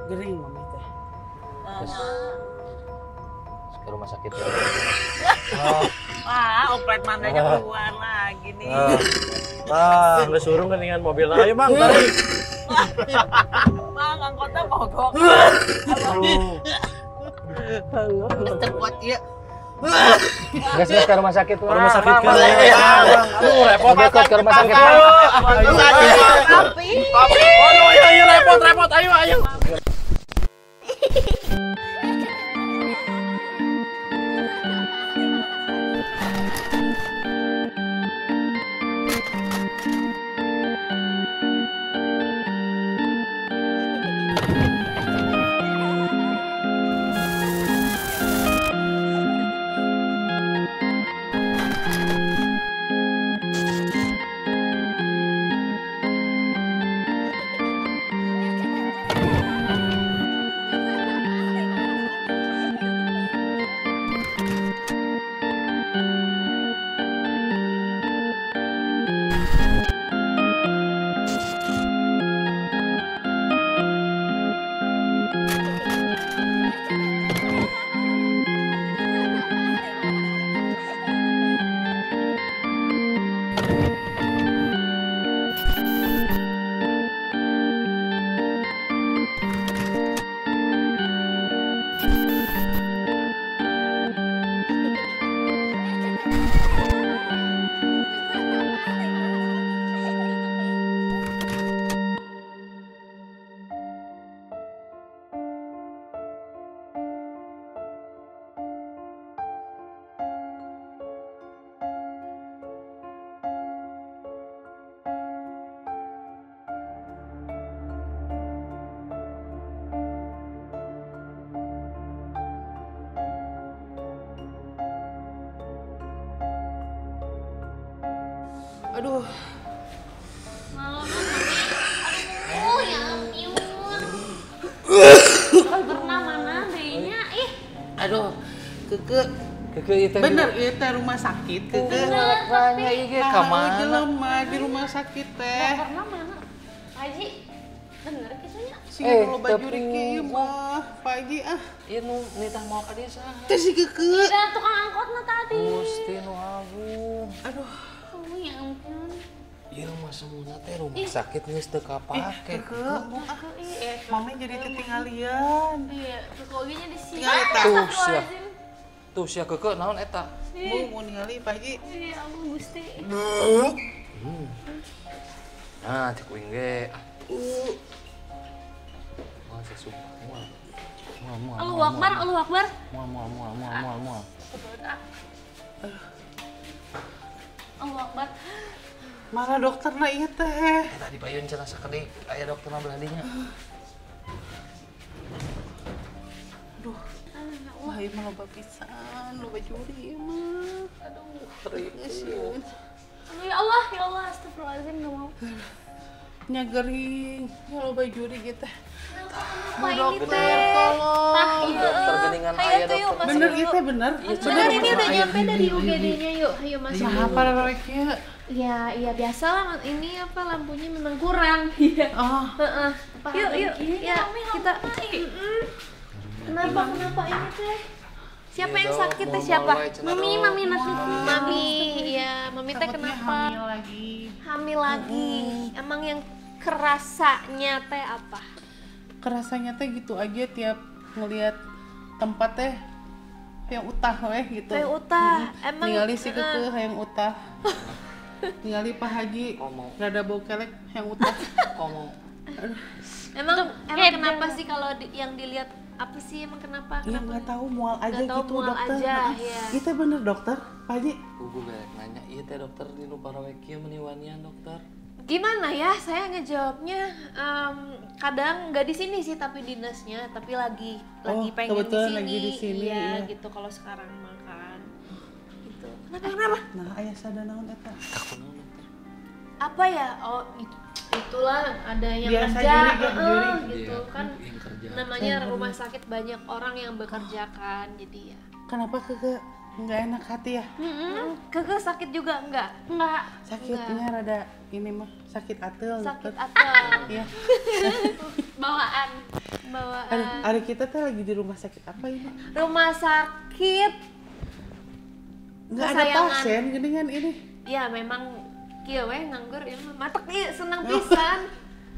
Gering mami teh. Terus ke rumah sakit ya. Oplet mandanya keluar lagi nih. Udah suruh kan dengan mobil. Ayo Mang, tarik. Mang, angkotnya mogok. Terkuat ya. Gas ke rumah sakit. Ke rumah sakit kan. Aduh, repot ke rumah sakit. Papi. Aduh, ayo repot. Ayo. Aduh. Ya ampun. Pernah mana dehnya ih. Aduh, Keke itu bener ieu teh rumah sakit Keke. Bener, tapi ieu ka mana? Jelema di rumah sakit teh. pernah mana? Haji, bener gitu ya? Sing lo baju Riki ieu mah, Pak Haji ah. Ieu nu nitah mau ka dieu saha? Teh si Keke. Tidak, tukang angkotnya tadi. Gusti nu agung. Aduh, Oh ya ampun. Ieu mah semuna teh rumah sakit geus teu kapake. Keke. Iya, Mami jadi ketinggalian. iya, pokoknya di sini. Tinggal eta. Tuh sia. Tuh sia Keke naon eta? Mau ningali Pak Haji. Iya, ampun Gusti. Nah, cek uing ge. Wah, sesumpah moal. Moal. Allahu Akbar, Allahu Akbar. Moal. Allahu Akbar. Mana dokterna ieu teh? Tadi payun cenah sakedik aya dokterna belah dinya. Aduh. Wah, ieu mah loba pisan, loba juri ieu mah. Aduh, teuing. Aduh, ya Allah, astagfirullahaladzim, gak mau. Nya gering, ya loba juri gitu. Apa ini dokter, teh? tolong. Dokter geningan Ayo aya tuh yuk, dokter. Bener gitu, bener. Bener ini udah nyampe dari UGD-nya yuk, ayo masuk Siapa dulu. reweknya? Ya biasa lah, ini apa lampunya memang kurang. Iya. Oh, Heeh. Yuk, ya kita. Kenapa ini teh? Siapa yang sakit teh siapa? Mami nanti. Mami, ya Mami teh takutnya kenapa? hamil lagi. Hamil lagi. Emang yang kerasanya teh apa? Kerasanya teh gitu aja tiap ngelihat tempat teh yang utah weh gitu. Teh utah. Emang Ningali si Keke yang utah. Ningali Pak Haji Ngomong. rada bau kelek yang utah. Ngomong. Emang kenapa sih kalau yang dilihat apa sih emang kenapa? Iya nggak tahu mual aja Nggak tahu, gitu mual dokter. aja, ya. Itu bener dokter, Pak Haji. Gugu berek nanya, iya teh dokter di nu parawek kieu meniwanian dokter. Gimana ya, saya ngejawabnya kadang nggak di sini sih tapi dinasnya, tapi lagi pengen kebetulan di sini. lagi di sini, Iya, iya. gitu kalau sekarang makan. Gitu. Kenapa? Nah, aya sada naon eta? Takut naon dokter? Apa ya? Oh, itulah ada yang Biasa kerja, juri. gitu Iya, kan. yang kerja. Namanya rumah sakit banyak orang yang bekerja kan, jadi ya. Kenapa Keke nggak enak hati ya? Keke sakit juga enggak? Sakitnya rada ini mah sakit atel. Sakit dokter. atau Iya. bawaan. Bawaan. Aduh, hari kita tuh lagi di rumah sakit apa ini? Rumah sakit. Nggak ada Kesayangan. pasien, geningan ini. Ya memang kieu we nganggur ya mah. Matek ieu senang pisan.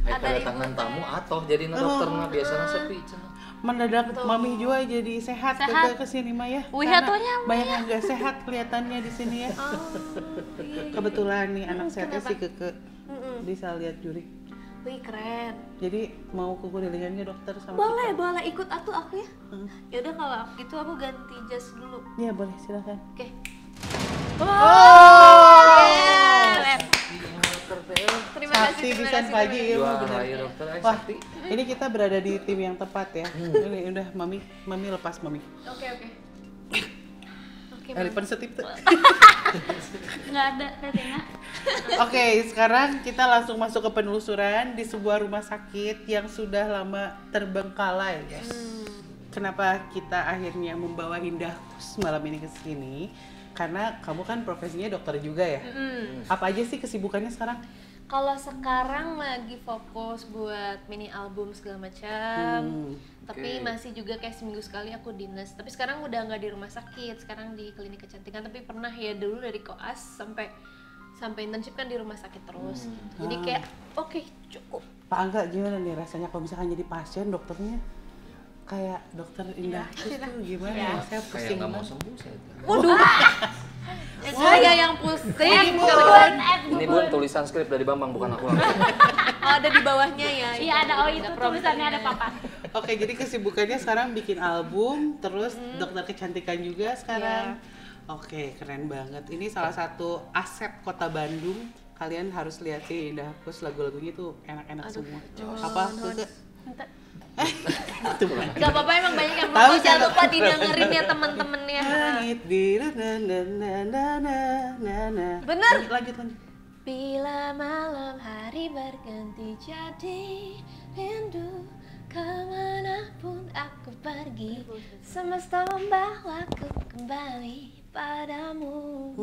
Ada Ada tangan ibu tamu teh. atau jadi dokter mah biasanya sepi cenah. Mendadak Betul. mami juga jadi sehat, Sehat. ke sini mah ya. Wih, Karena atunya, Mah. banyak yang nggak sehat kelihatannya di sini ya. Oh, iya. Kebetulan nih anak sehatnya kenapa? si Keke bisa lihat juri. Wih keren. Jadi mau ke kurilingannya dokter sama Boleh, kita? boleh ikut atuh aku ya. Hmm. Yaudah kalau gitu aku ganti jas dulu. Iya boleh silakan. Oke. Oh. Keren. Dokter teh. Terima Sakti kasih. pisan pagi ya Wah, benar. ayo dokter ayo Wah, sakti. ini kita berada di tim yang tepat ya. Ini udah mami lepas mami. Oke. Oke. Hari pensetip tuh. Nggak ada Retina. Oke, sekarang kita langsung masuk ke penelusuran di sebuah rumah sakit yang sudah lama terbengkalai. Yes. Kenapa kita akhirnya membawa Indah malam ini ke sini? Karena kamu kan profesinya dokter juga ya. Apa aja sih kesibukannya sekarang? Kalau sekarang lagi fokus buat mini album segala macam. Tapi Oke. masih juga kayak seminggu sekali aku dinas. Tapi sekarang udah nggak di rumah sakit, sekarang di klinik kecantikan. Tapi pernah ya dulu dari koas sampai internship kan di rumah sakit terus. Gitu. Jadi kayak oke, cukup. Pak Angga gimana nih rasanya kalau misalkan jadi pasien dokternya? Kayak dokter Indah terus tuh gimana ya? Saya Kayak pusing nggak mau banget. sembuh saya. Waduh. Saya yang pusing. Ini Bun tulisan skrip dari Bambang bukan aku langsung. Oh, ada di bawahnya ya. Iya ada itu tulisannya ada papan. Oke, jadi kesibukannya sekarang bikin album, terus dokter kecantikan juga sekarang. Oke, keren banget. Ini salah satu aset kota Bandung. Kalian harus lihat sih Indah Kus, lagu-lagunya tuh enak-enak semua. Apa? Keke? Itu bukan. Gak apa-apa emang banyak yang Tahu belum. Jangan sih. lupa didengerin ya teman-temannya. Langit biru na na na na na na na. Bener. Lanjut. Bila malam hari berganti jadi rindu, kemanapun aku pergi, semesta membawaku kembali padamu.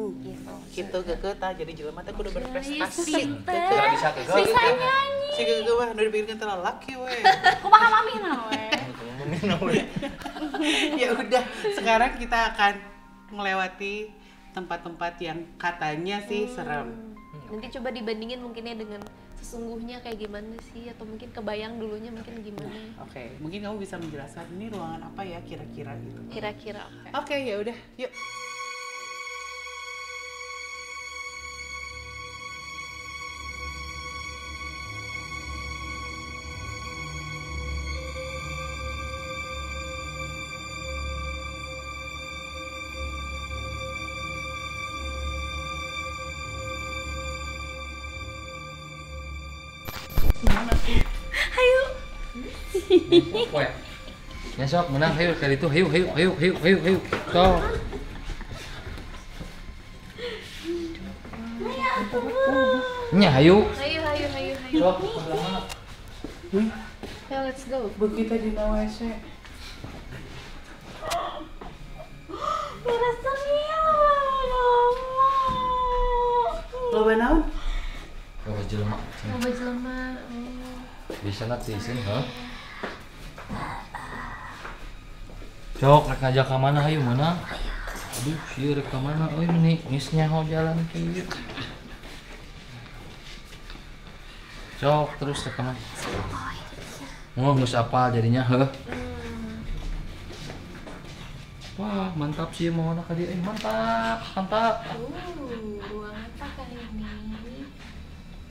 Gitu Keke tah jadi jelema teh kudu berprestasi. Tidak bisa ke gol. Bisa nyanyi. Si Keke mah udah dipikirkan terlalu laki we. Kumaha mami we. Ya udah, sekarang kita akan melewati tempat-tempat yang katanya sih serem. Nanti coba dibandingin mungkinnya dengan sesungguhnya kayak gimana sih, atau mungkin kebayang dulunya mungkin gimana. Oke, mungkin kamu bisa menjelaskan ini ruangan apa ya kira-kira gitu. Kira-kira oke. Oke, ya udah, yuk. Ayo. Weh. Ya sok menang hayu kali itu hayu. Sok. Nya hayu. Ayo. Sok. Ya let's go. Begitu di WC. Loba naon? Bawa jelema. Coba jelema. Bisa nak sih ha? Sok rek ngajak ka mana hayu mana? Aduh, sieu rek ka mana euy meni geus nyaho jalan kieu. Sok terus rek ka mana? Oh, geus apal jadinya heuh. Wah, mantap sih mau anak dia. Mantap. Ruang apa kali ini?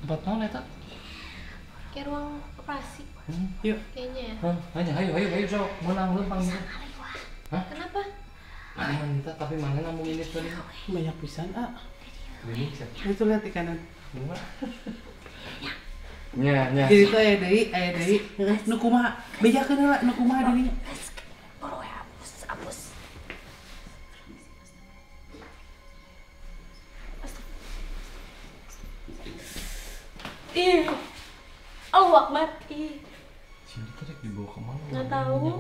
Tempat naon eta? Kayak ruang operasi Yuk. kayaknya ya. Hah, hayu sok menang lempang gitu. Hah? Kenapa? Mana kita tapi mana nambung ini tadi? Banyak pisan, ah. Ini sih. Itu lihat di kanan. Nya. Jadi itu aya deui. Nu kumaha? Bejakeun heula nu kumaha deui. Ih. Allahu Akbar. Ih. Sini tadi dibawa ke mana? Nggak tahu.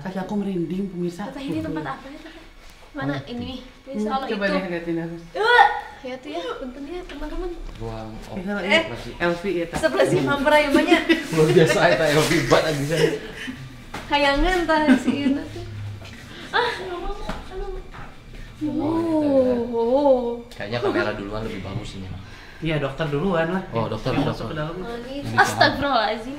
Kaki aku merinding pemirsa. Kata ini tempat apa ya? Mana ini? Bisa kalau Coba itu. deh liatin aku. Ya tuh ya, punten ya teman-teman. Ruang LV ya tak. Sebelah si hampir ya banyak. luar biasa eta ya bibat bisa. Kayangan tah si Ina tuh. Nggak mau. Oh. Kayaknya kamera duluan lebih bagus ini. Iya dokter duluan lah. Oh, dokter. Masuk ke dalam. Nangis. Astagfirullahaladzim.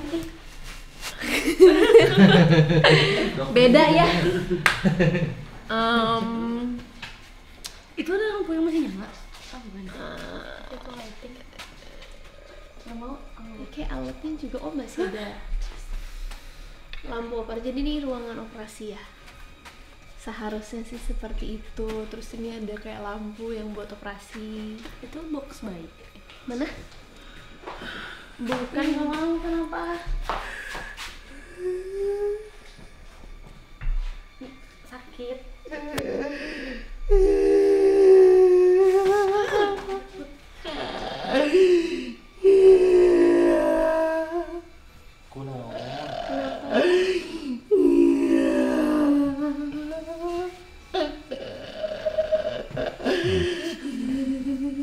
Beda ya. Itu ada lampu yang masih nyala? Oh, bukan. Itu lighting. Nggak mau. Kayak alatnya juga masih ada lampu operasi. Jadi ini ruangan operasi ya. Seharusnya sih seperti itu. Terus ini ada kayak lampu yang buat operasi. Itu box bayi. Mana? Bukan, nggak mau. Kenapa? Sakit.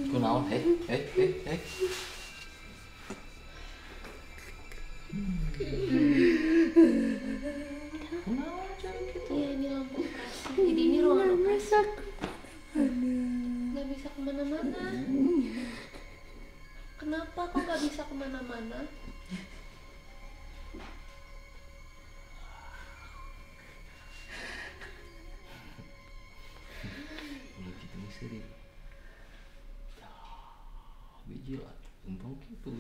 Kunaon? Hei. Iya, ini lampu operasi. Jadi ini ruangan operasi. Nggak bisa kemana-mana. Kenapa kok nggak bisa kemana-mana? Udah gitu misteri. Biji lah, umpang gitu.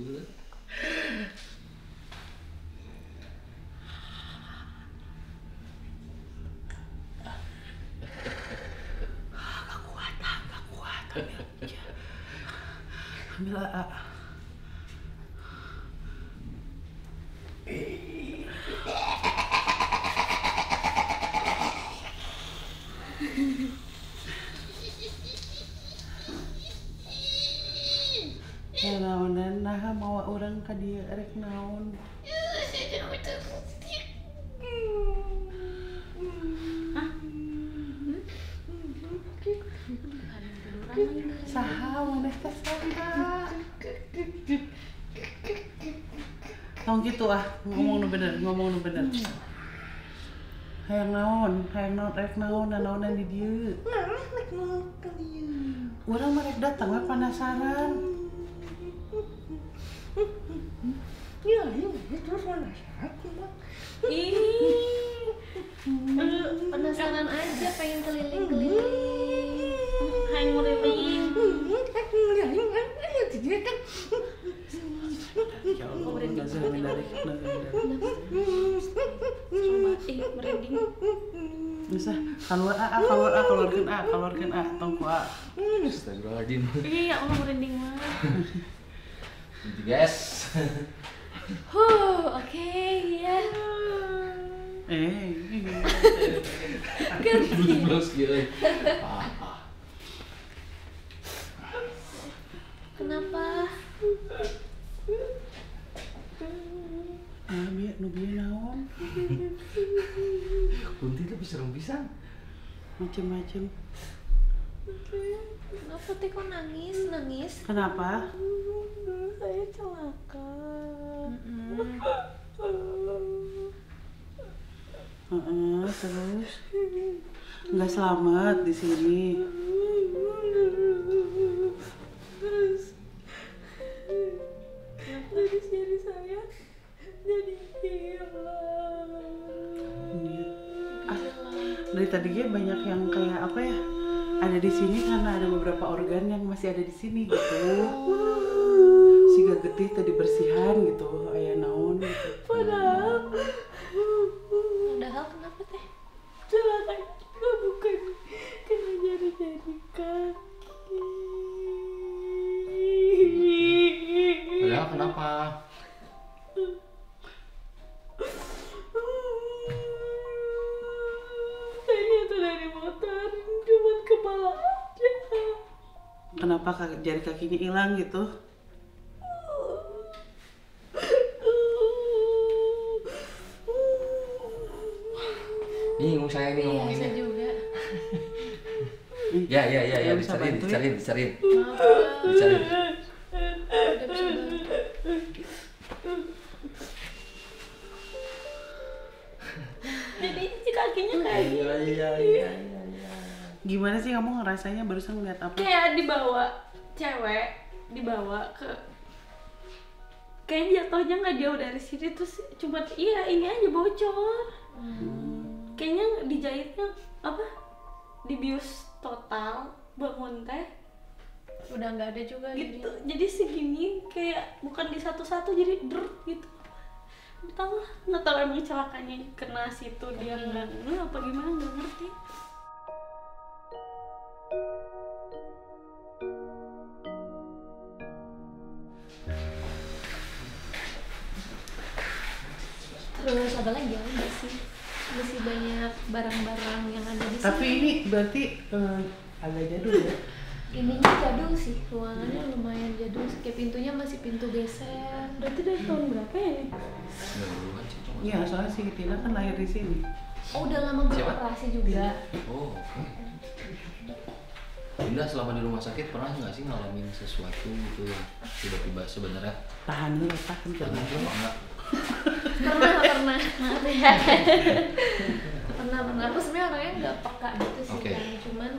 Gak kuat. Ambil A. Ya naon dan nah mawa orang ka dieu rek naon. Saha maneh teh saha. Tong gitu ngomong nu bener. Hayang naon rek naon naonan di dieu. Rek naon ka dieu. Urang mah rek datang we penasaran. Ya, terus penasaran. Penasaran aja, pengen keliling-keliling. Hai ngeliling. Ya Allah, enggak zamin dari. Coba merinding. Bisa keluarkan A tong ku A. Astagfirullahaladzim. Iya, Allah merinding mah. Nanti guys. Oke, ya. Terus gitu. Kenapa? Biar nu bieu naon? Kunti lebih serem pisan. Macem-macem. Kenapa teh kok nangis? Kenapa? Saya celaka. Terus nggak selamat di sini. Dari sini saya jadi hilang. Dari tadi banyak yang kayak apa ya? Ada di sini karena ada beberapa organ yang masih ada di sini gitu. Siga getih tadi bersihan gitu, aya naon gitu. Padahal kenapa teh? Celaka juga bukan kena jari-jari kaki. Padahal kenapa? Saya jatuh dari motor, cuma kepala aja. Kenapa jari kakinya hilang gitu? Bingung saya ini Iya, ngomonginnya. saya juga. Ya, Nggak bisa bantu ya? dicariin. Maaf ya. Udah bisa bantu. Jadi si kakinya kayak Iya. Gimana sih kamu ngerasanya barusan ngeliat apa? kayak dibawa cewek, dibawa ke kayak jatuhnya nggak jauh dari sini terus cuma iya ini aja bocor. Kayaknya dijahitnya apa? Dibius total, bangun teh Udah nggak ada juga gitu. Jadi segini kayak bukan di satu-satu jadi drut gitu. Nggak tahu emang celakanya kena situ dia nggak apa gimana nggak ngerti. Terus ada lagi ya masih banyak barang-barang yang ada di sini. Tapi ini berarti agak jadul ya? Ininya jadul sih, ruangannya lumayan jadul. Kayak pintunya masih pintu geser. Berarti dari tahun berapa ya ini? Iya, soalnya si Tina kan lahir di sini. Oh, udah lama beroperasi juga. Oh, oke. Indah selama di rumah sakit pernah nggak sih ngalamin sesuatu gitu yang tiba-tiba sebenarnya Tahan dulu, tahan pernah dulu. enggak? Pernah. Maaf ya. Pernah. Aku sebenarnya orangnya nggak peka gitu sih Oke. kan. Cuman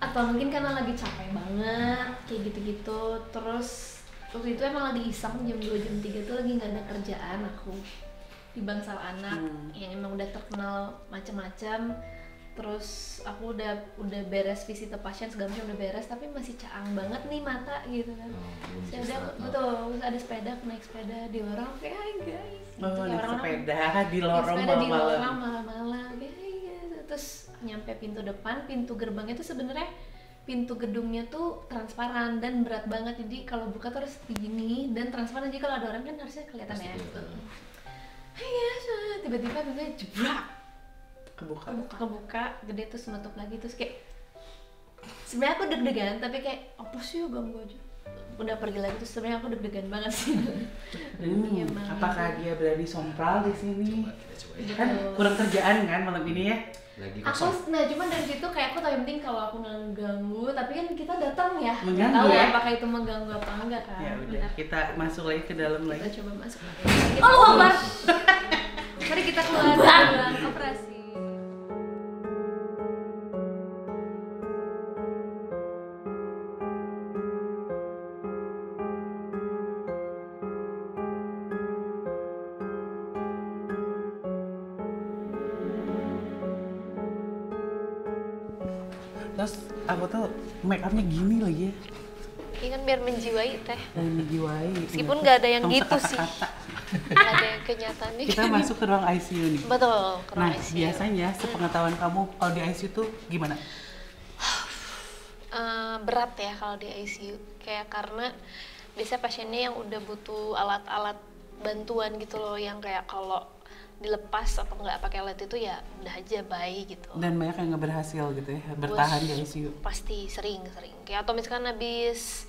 atau mungkin karena lagi capek banget kayak gitu-gitu. Terus waktu itu emang lagi iseng jam 2 jam 3 tuh lagi nggak ada kerjaan aku di bangsal anak yang emang udah terkenal macam-macam. Terus aku udah beres visite pasien segala macam udah beres tapi masih caang banget nih mata gitu kan. Belum Saya bisa udah istirahat. betul ada sepeda, aku naik sepeda di lorong kayak hai guys. Oh, Gitu, kayak naik orang-orang sepeda di naik lorong sepeda di lorong malam-malam. malam-malam kayak hai guys. Terus nyampe pintu depan, pintu gerbangnya tuh sebenarnya pintu gedungnya tuh transparan dan berat banget jadi kalau buka tuh harus begini dan transparan jadi kalau ada orang kan harusnya kelihatan Pasti ya. kelihatan. Hai guys, tiba-tiba pintunya jebrak kebuka gede terus menutup lagi terus kayak sebenarnya aku deg-degan tapi kayak apa sih ya ganggu aja udah pergi lagi terus sebenarnya aku deg-degan banget sih. Iya, Bang. Apakah dia berani sompral di sini? Coba kita coba ya. Kan kurang kerjaan kan malam ini ya? Lagi Aku, kosong. nah cuman dari situ kayak aku tahu yang penting kalau aku ngeganggu tapi kan kita datang ya nggak Mengganggu tahu ya? apakah itu mengganggu apa enggak kan. Ya udah, Benar. kita masuk lagi ke dalam Kita lagi. coba masuk lagi. Allah Akbar. Mari kita keluar dari ruang operasi. Terus aku tuh make upnya gini lagi ya. Ini kan biar menjiwai teh. Dan menjiwai. Meskipun nggak ada yang Tong gitu sih. sekata-kata. Nggak ada yang kenyataannya. Kita masuk ke ruang ICU nih. Betul, ke ruang Nah, ICU. biasanya sepengetahuan kamu kalau di ICU tuh gimana? Berat ya kalau di ICU kayak karena biasanya pasiennya yang udah butuh alat-alat bantuan gitu loh yang kayak kalau dilepas atau nggak pakai alat itu ya udah aja bayi gitu. Dan banyak yang nggak berhasil gitu ya, bertahan di ICU. Pasti sering kayak atau misalkan abis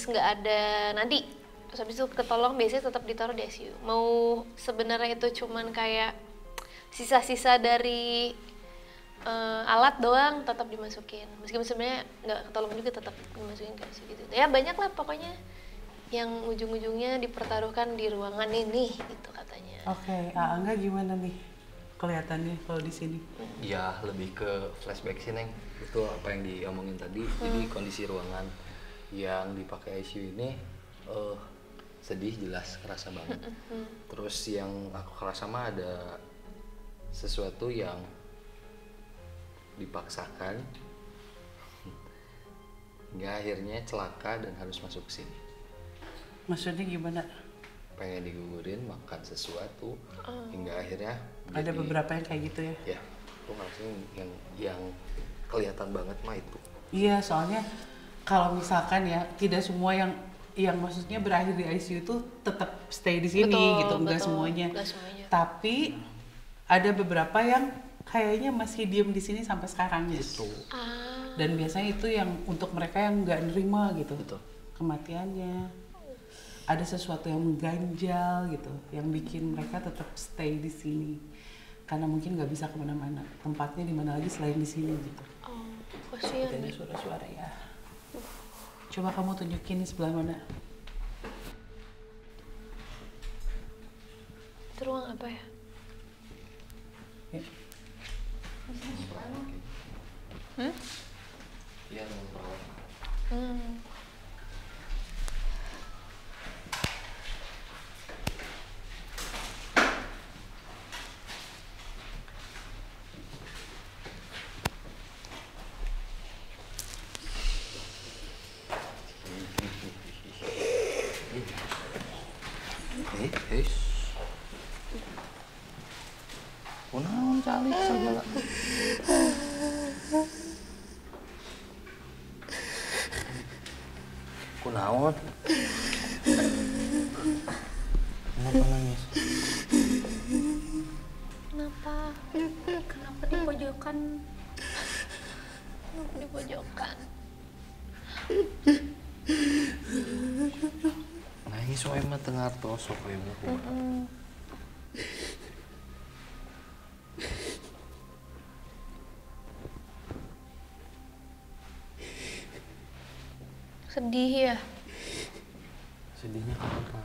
nggak ada nadi terus habis itu ketolong biasanya tetap ditaruh di ICU. Mau sebenarnya itu cuman kayak sisa-sisa dari alat doang tetap dimasukin meskipun sebenarnya nggak ketolong juga tetap dimasukin ke ICU gitu ya banyak lah pokoknya yang ujung-ujungnya dipertaruhkan di ruangan ini gitu katanya. Oke, Angga gimana nih kelihatannya kalau di sini? Ya lebih ke flashback sih Neng. Itu apa yang diomongin tadi. Jadi kondisi ruangan yang dipakai ICU ini sedih jelas kerasa banget. Terus yang aku kerasa mah ada sesuatu yang dipaksakan hingga akhirnya celaka dan harus masuk ke sini. Maksudnya gimana? Pengen digugurin makan sesuatu hingga akhirnya Ada beberapa yang kayak gitu ya? Ya, aku ngerasain yang kelihatan banget mah itu. Iya, soalnya kalau misalkan ya tidak semua yang maksudnya berakhir di ICU itu tetap stay di sini Betul, gitu, enggak betul. semuanya. Enggak semuanya. Tapi ada beberapa yang kayaknya masih diem di sini sampai sekarang gitu. Dan biasanya itu yang untuk mereka yang nggak nerima gitu Betul. kematiannya. Ada sesuatu yang mengganjal gitu, yang bikin mereka tetap stay di sini karena mungkin nggak bisa kemana-mana. Tempatnya di mana lagi selain di sini gitu. Kasihan Ada nih. suara-suara ya. Coba kamu tunjukin sebelah mana. Itu ruang apa ya? Ya. Iya, ruang perawat. Hmm. Eh. Kunaon calik segala. Kunaon? Kenapa nangis? Kenapa? Kenapa di pojokan? Kenapa di pojokan? Nangis wae mah teu ngartos sok wae mah. Sedih ya? Sedihnya kenapa?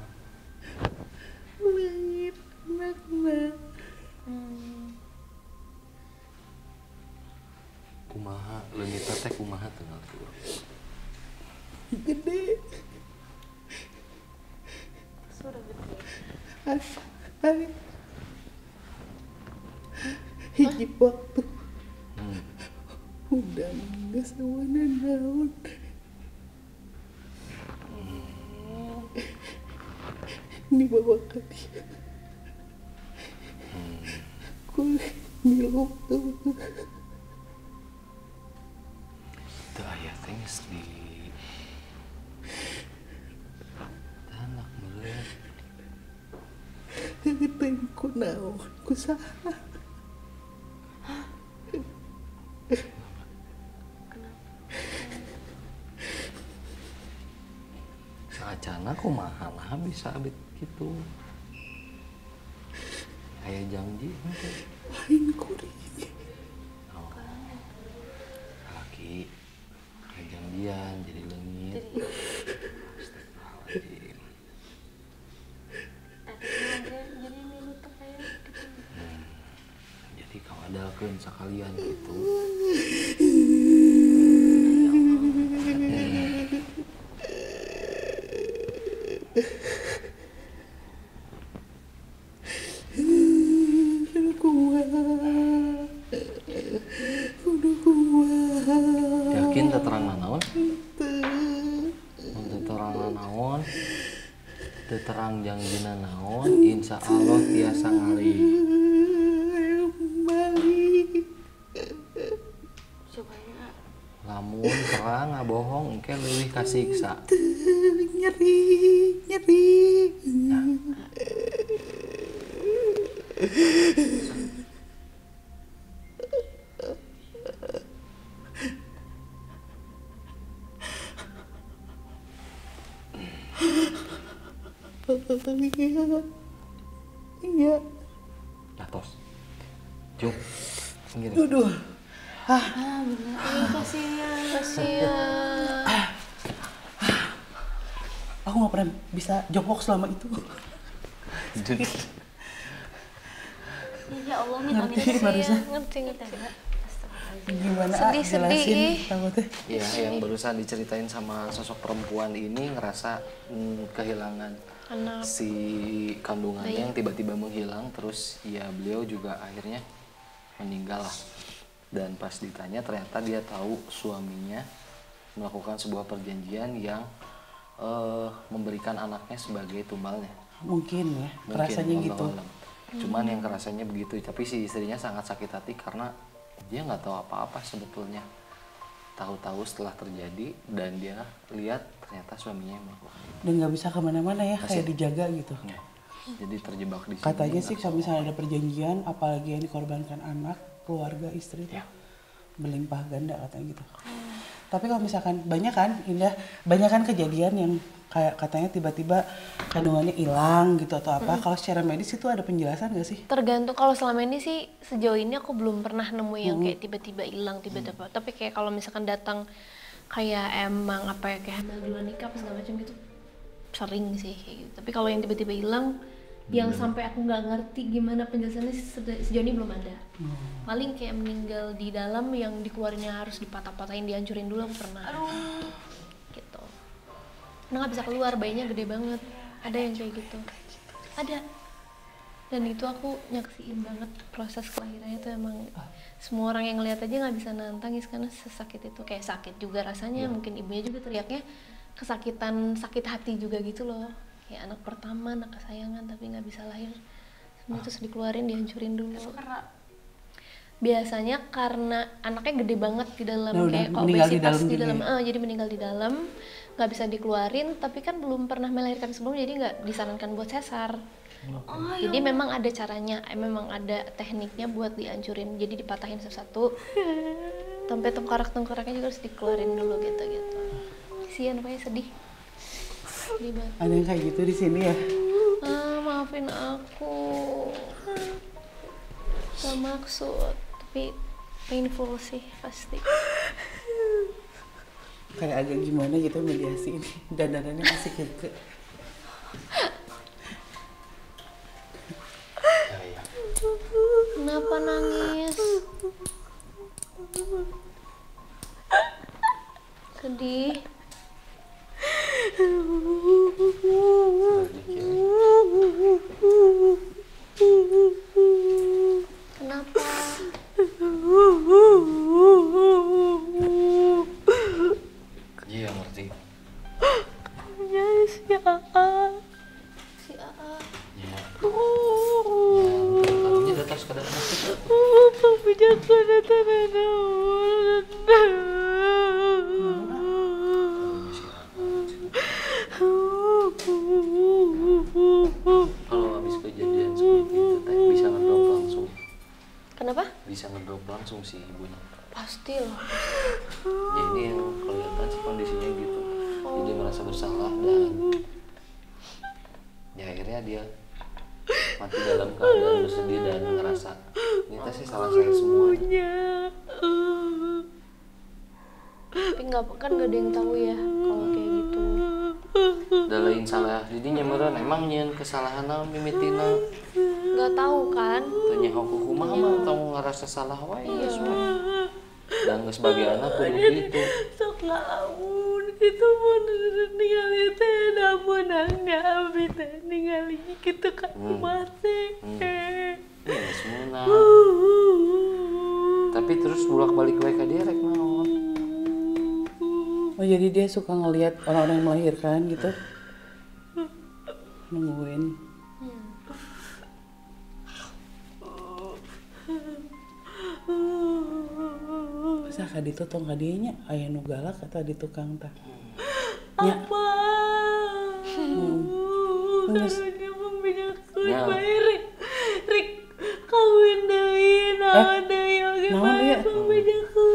Langit anaknya. Kumaha leunita teh kumaha teu ngartos. Gede. Sudah gede. Hari. Hiji waktu udah nggak sewana naon. Dibawa ke dia. Kulit milu tuh. Teu aya teh geus di anak meureun. Teng ku naon ku saha. Saacana kumaha lah bisa abit kitu. Aya janji henteu. Lain kuring. Oh. Laki aya janjian jadi leungit. Astagfirullahaladzim. Jadi milu tuh kayak Jadi kawadalkeun sakalian gitu. Yakin teu terang nanaon? Mun teu terang nanaon, teu terang janjina naon, insya Allah tiasa ngalih. cobain Lamun terang ngabohong engke leuwih kasiksa. Nyeri. Iya. Datos. Jung. Gini. Aduh. Kasihan. Aku nggak pernah bisa jongkok selama itu. ya Allah minta Ngerti barusan. Ngerti. Gimana Sedih-sedih. jelasin takutnya. Ya, yang barusan diceritain sama sosok perempuan ini ngerasa kehilangan Anak. si kandungannya yang tiba-tiba menghilang, terus ya beliau juga akhirnya meninggal lah. Dan pas ditanya ternyata dia tahu suaminya melakukan sebuah perjanjian yang memberikan anaknya sebagai tumbalnya. Mungkin ya, rasanya wallahu gitu. alam. Cuman yang kerasanya begitu, tapi si istrinya sangat sakit hati karena dia nggak tahu apa-apa sebetulnya. Tahu-tahu setelah terjadi dan dia lihat ternyata suaminya yang melakukan itu. Dan nggak bisa kemana-mana ya, Masih. kayak dijaga gitu. Ya. Jadi terjebak di sini. Katanya sih nggak kalau bisa misalnya ada perjanjian, apalagi yang dikorbankan anak, keluarga, istri, tuh Ya. berlimpah ganda katanya gitu. Tapi kalau misalkan banyak kan Indah, banyak kan kejadian yang kayak katanya tiba-tiba kandungannya hilang gitu atau apa. Kalau secara medis itu ada penjelasan nggak sih? Tergantung, kalau selama ini sih sejauh ini aku belum pernah nemu yang kayak tiba-tiba hilang tiba-tiba. Tapi kayak kalau misalkan datang kayak emang apa ya, kayak hamil di luar nikah apa segala macam gitu, sering sih kayak gitu. Tapi kalau yang tiba-tiba hilang yang sampai aku nggak ngerti gimana penjelasannya sejauh ini belum ada. Paling kayak meninggal di dalam yang dikeluarinnya harus dipatah-patahin, dihancurin dulu aku pernah. Gitu. Karena nggak bisa keluar, bayinya gede banget. Ada yang kayak gitu. Ada. Dan itu aku nyaksiin banget proses kelahirannya tuh emang semua orang yang ngeliat aja nggak bisa nantangis karena sesakit itu. Kayak sakit juga rasanya, mungkin ibunya juga teriaknya kesakitan, sakit hati juga gitu loh. Kayak anak pertama, anak kesayangan tapi nggak bisa lahir. Semua terus dikeluarin, dihancurin dulu. Biasanya karena anaknya gede banget di dalam, kayak obesitas di dalam, jadi meninggal di dalam, nggak bisa dikeluarin, tapi kan belum pernah melahirkan sebelumnya, jadi nggak disarankan buat sesar. Jadi memang ada caranya, memang ada tekniknya buat dihancurin, jadi dipatahin satu-satu, sampai tengkorak-tengkoraknya juga harus dikeluarin dulu gitu. Kasian, pokoknya sedih. Sedih banget. Ada yang kayak gitu di sini ya? Maafin aku, gak maksud, tapi painful sih pasti. Kayak agak gimana gitu mediasi ini, dandanannya masih keke. Kenapa nangis? Sedih. Kenapa? Iya ngerti. Si AA. Ya. Kamunya di atas kadang masuk. Tapi jangan datang. Kalau habis kejadian seperti itu teh bisa ngedrop langsung. Kenapa? Bisa ngedrop langsung sih ibunya. Pasti loh. Jadi yang kelihatan sih kondisinya gitu. Jadi merasa bersalah dan ya akhirnya dia mati dalam keadaan bersedih dan ngerasa ini tes sih salah saya semua. Tapi nggak ada yang tahu ya kalau kayak gitu. Da lain salah jadi nyemeran emang nyen kesalahan naon mimitina. Nggak tahu kan? Tanya aku kumaha mah tong ngerasa salah wae geus we. Dan geus sebagai anak kudu gitu. Sok ngalamun gitu bener ningali teh namun nangnya abi teh ningali gitu kan masih. Geus meunang. Tapi terus bolak-balik wae ka dia rek naon. Oh jadi dia suka ngelihat orang-orang yang melahirkan gitu? Nungguin. Masa kadi itu tong kadinya aya nu galak atau di tukang tah? Nya. Apa? Geus. Dia membedakan Ya. Rik kawin deui naon deui oge Naon bae ya? membedakan.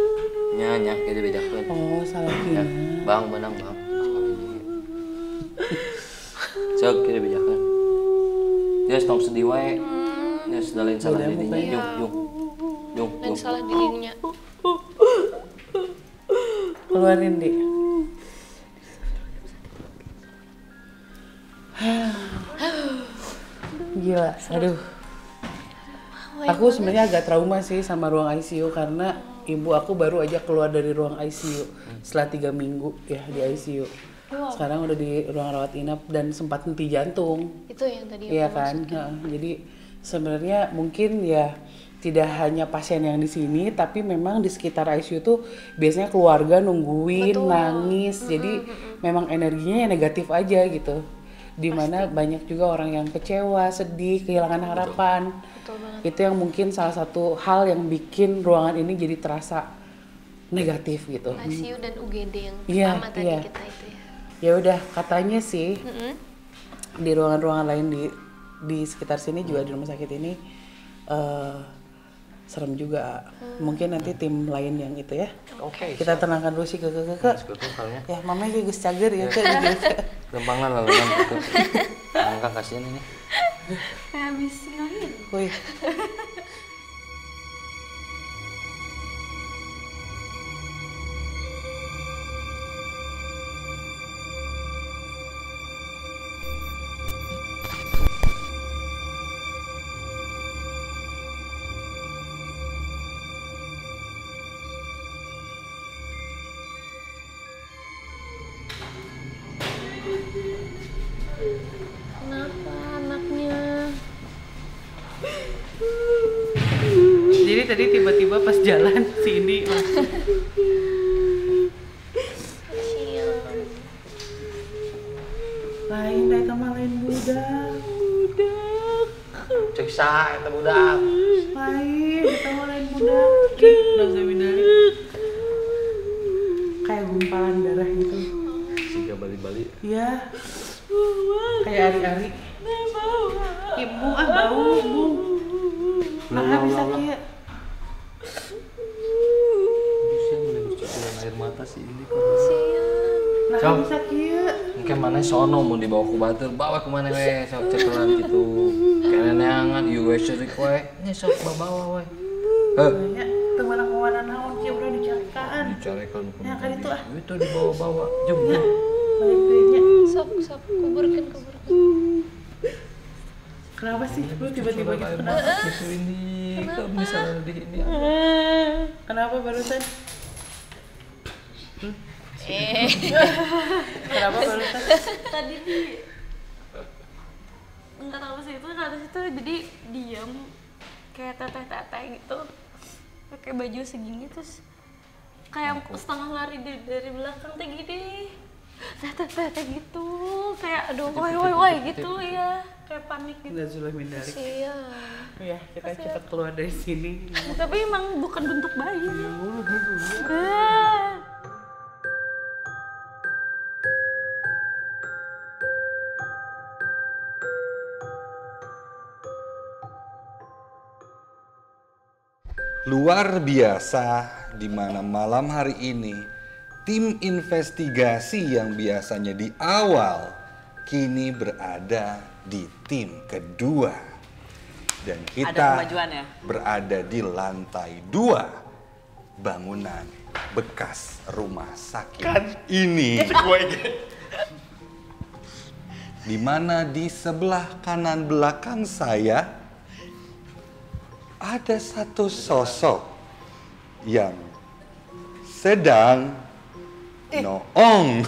Nya kita bedakeun. Oh salah Ya, kina. Bang menang bang. Sok kita bedakeun. Dia stop sedih wae. Dia sudah lain salah Udah, dirinya. mukanya. Yung. Dan salah dirinya. Keluarin deh. Gila, aduh. Aku sebenarnya agak trauma sih sama ruang ICU karena ibu aku baru aja keluar dari ruang ICU setelah 3 minggu ya di ICU. Sekarang udah di ruang rawat inap dan sempat henti jantung. Itu yang tadi Iya aku kan? maksudkan. Jadi sebenarnya mungkin ya tidak hanya pasien yang di sini, tapi memang di sekitar ICU tuh biasanya keluarga nungguin, Betul. nangis. Jadi memang energinya yang negatif aja gitu. Dimana banyak juga orang yang kecewa, sedih, kehilangan harapan. Betul banget. Itu yang mungkin salah satu hal yang bikin ruangan ini jadi terasa negatif gitu. ICU dan UGD yang Iya, pertama tadi iya. kita itu ya. Ya udah, katanya sih di ruangan-ruangan lain di sekitar sini juga di rumah sakit ini serem juga. Mungkin nanti tim lain yang itu ya. Oke. Kita tenangkan dulu sih ke. Sebetulnya Ya, mamanya juga cager ya ke. gampang lah laluan gitu. Angka kasihan ini. Kayak habis ngahir. Woi. Kenapa anaknya? Jadi tadi tiba-tiba pas jalan si Indi langsung Kasihan. lain deh sama lain budak. Cek sa eta budak. Lain kita mau lain budak. Udah usah mindari. Kayak gumpalan darah gitu. Siga bali-bali. Iya. Kayak ari-ari. Ibu bau, Bu. Nah, bisa kieu. Bisa menembus cucuran air mata sih ini. Nah, Cok. bisa kieu. Mungkin mana sono mau dibawa ke batur, bawa ke mana we, sok cekelan gitu. Kayak neangan, ieu we cerik we, nya sok bawa we. Ya, teu mana naon kieu udah dicarikan. Dicarikan ke Ya, kan itu ah. Itu dibawa-bawa, jom. Balik deui nya. Sok kuburkan. Kenapa sih lu tiba-tiba gitu? Kenapa? Gitu ini, kok misalnya di ini. Kenapa barusan? Eh. Kenapa barusan? Tadi di nggak tahu sih itu kata situ jadi diam kayak teteh gitu pakai baju segini terus kayak setengah lari dari belakang teh gini teteh gitu kayak aduh woi gitu ya kayak panik gitu. Nazullah mindari. Kasihan. Ya, kita cepat keluar dari sini. Tapi emang bukan bentuk bayi. Luar biasa di mana malam hari ini tim investigasi yang biasanya di awal kini berada di tim kedua. Dan kita berada di lantai 2 bangunan bekas rumah sakit ini. Di mana di sebelah kanan belakang saya ada satu sosok yang sedang noong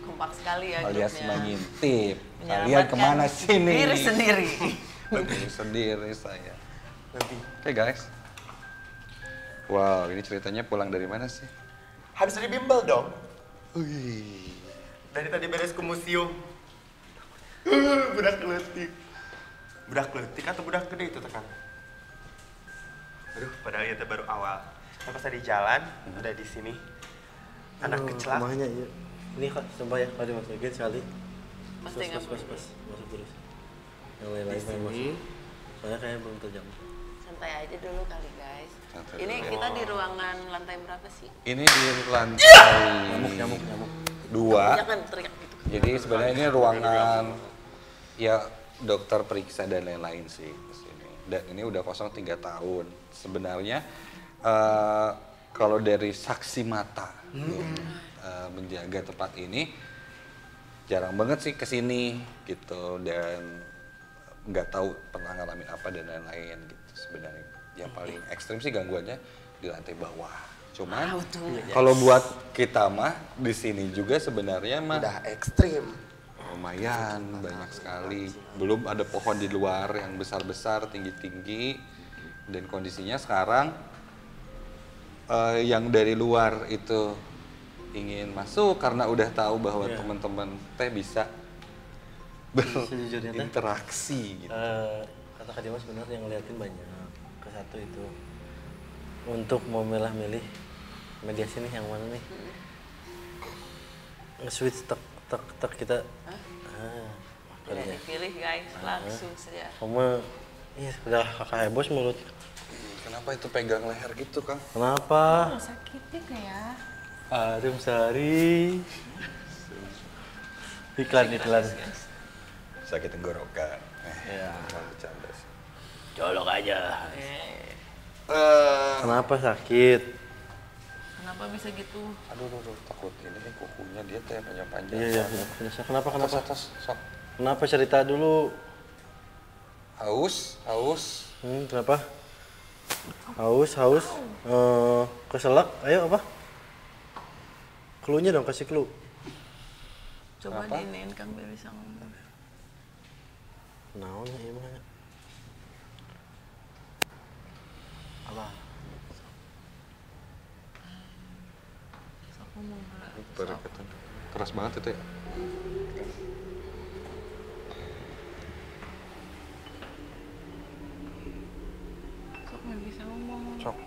Kompak sekali ya alias grupnya. mengintip. Kalian Menyelamatkan kemana sini? diri sendiri. Diri sendiri saya. Oke guys. Wow, ini ceritanya pulang dari mana sih? Habis dari bimbel dong. Wih, Dari tadi beres ke museum. Budak kletik. Budak kletik atau budak gede itu tekan? Aduh, padahal itu baru awal. Pas tadi jalan, udah di sini. Anak kecelakaan. Rumahnya iya. Ini kok sumpah ya kalau dimasukin sekali. Pasti nggak Pas masuk terus. Yang lain-lain pengen masuk. Soalnya kayaknya belum terjamah. santai aja dulu kali guys. Santai Ini dulu. kita di ruangan lantai berapa sih? ini di lantai Nyamuk. 2. Jangan teriak gitu. Jadi sebenarnya ini ruangan ya dokter periksa dan lain-lain sih di sini. Dan ini udah kosong 3 tahun. Sebenarnya kalau dari saksi mata yang, menjaga tempat ini jarang banget sih kesini gitu dan nggak tahu pernah ngalamin apa dan lain-lain gitu sebenarnya. Yang paling ekstrim sih gangguannya di lantai bawah. Cuman kalau buat kita mah di sini juga sebenarnya mah Udah ekstrim. lumayan banyak sekali. Belum ada pohon di luar yang besar-besar, tinggi-tinggi. Dan kondisinya sekarang yang dari luar itu ingin masuk karena udah tahu bahwa teman-teman teh bisa Sejujurnya teh berinteraksi gitu. kata Kak Dimas benar yang ngeliatin banyak. Ke satu itu untuk mau milih media sini yang mana nih? Nge-switch tek kita. Udah dipilih guys, langsung saja. Kamu Iya, udah kakak bos mulut. Kenapa itu pegang leher gitu, Kang? Kenapa? Sakitnya kayak Arum Sari. Iklan. Sakit tenggorokan. Ya. Bercanda sih. Colok aja. Kenapa sakit? Kenapa bisa gitu? Aduh, takut ini kukunya dia teh panjang-panjang. Iya. Kenapa? Tos, sok. Kenapa cerita dulu? Haus. Kenapa? Haus. Keselak. Ayo apa? Cluenya dong, kasih clue. Coba Apa? diinin Kang biar bisa ngomong. Naon ya emang. Apa? Sok ngomong lah. Berketan. Keras banget itu ya. Sok nggak bisa ngomong. Sok.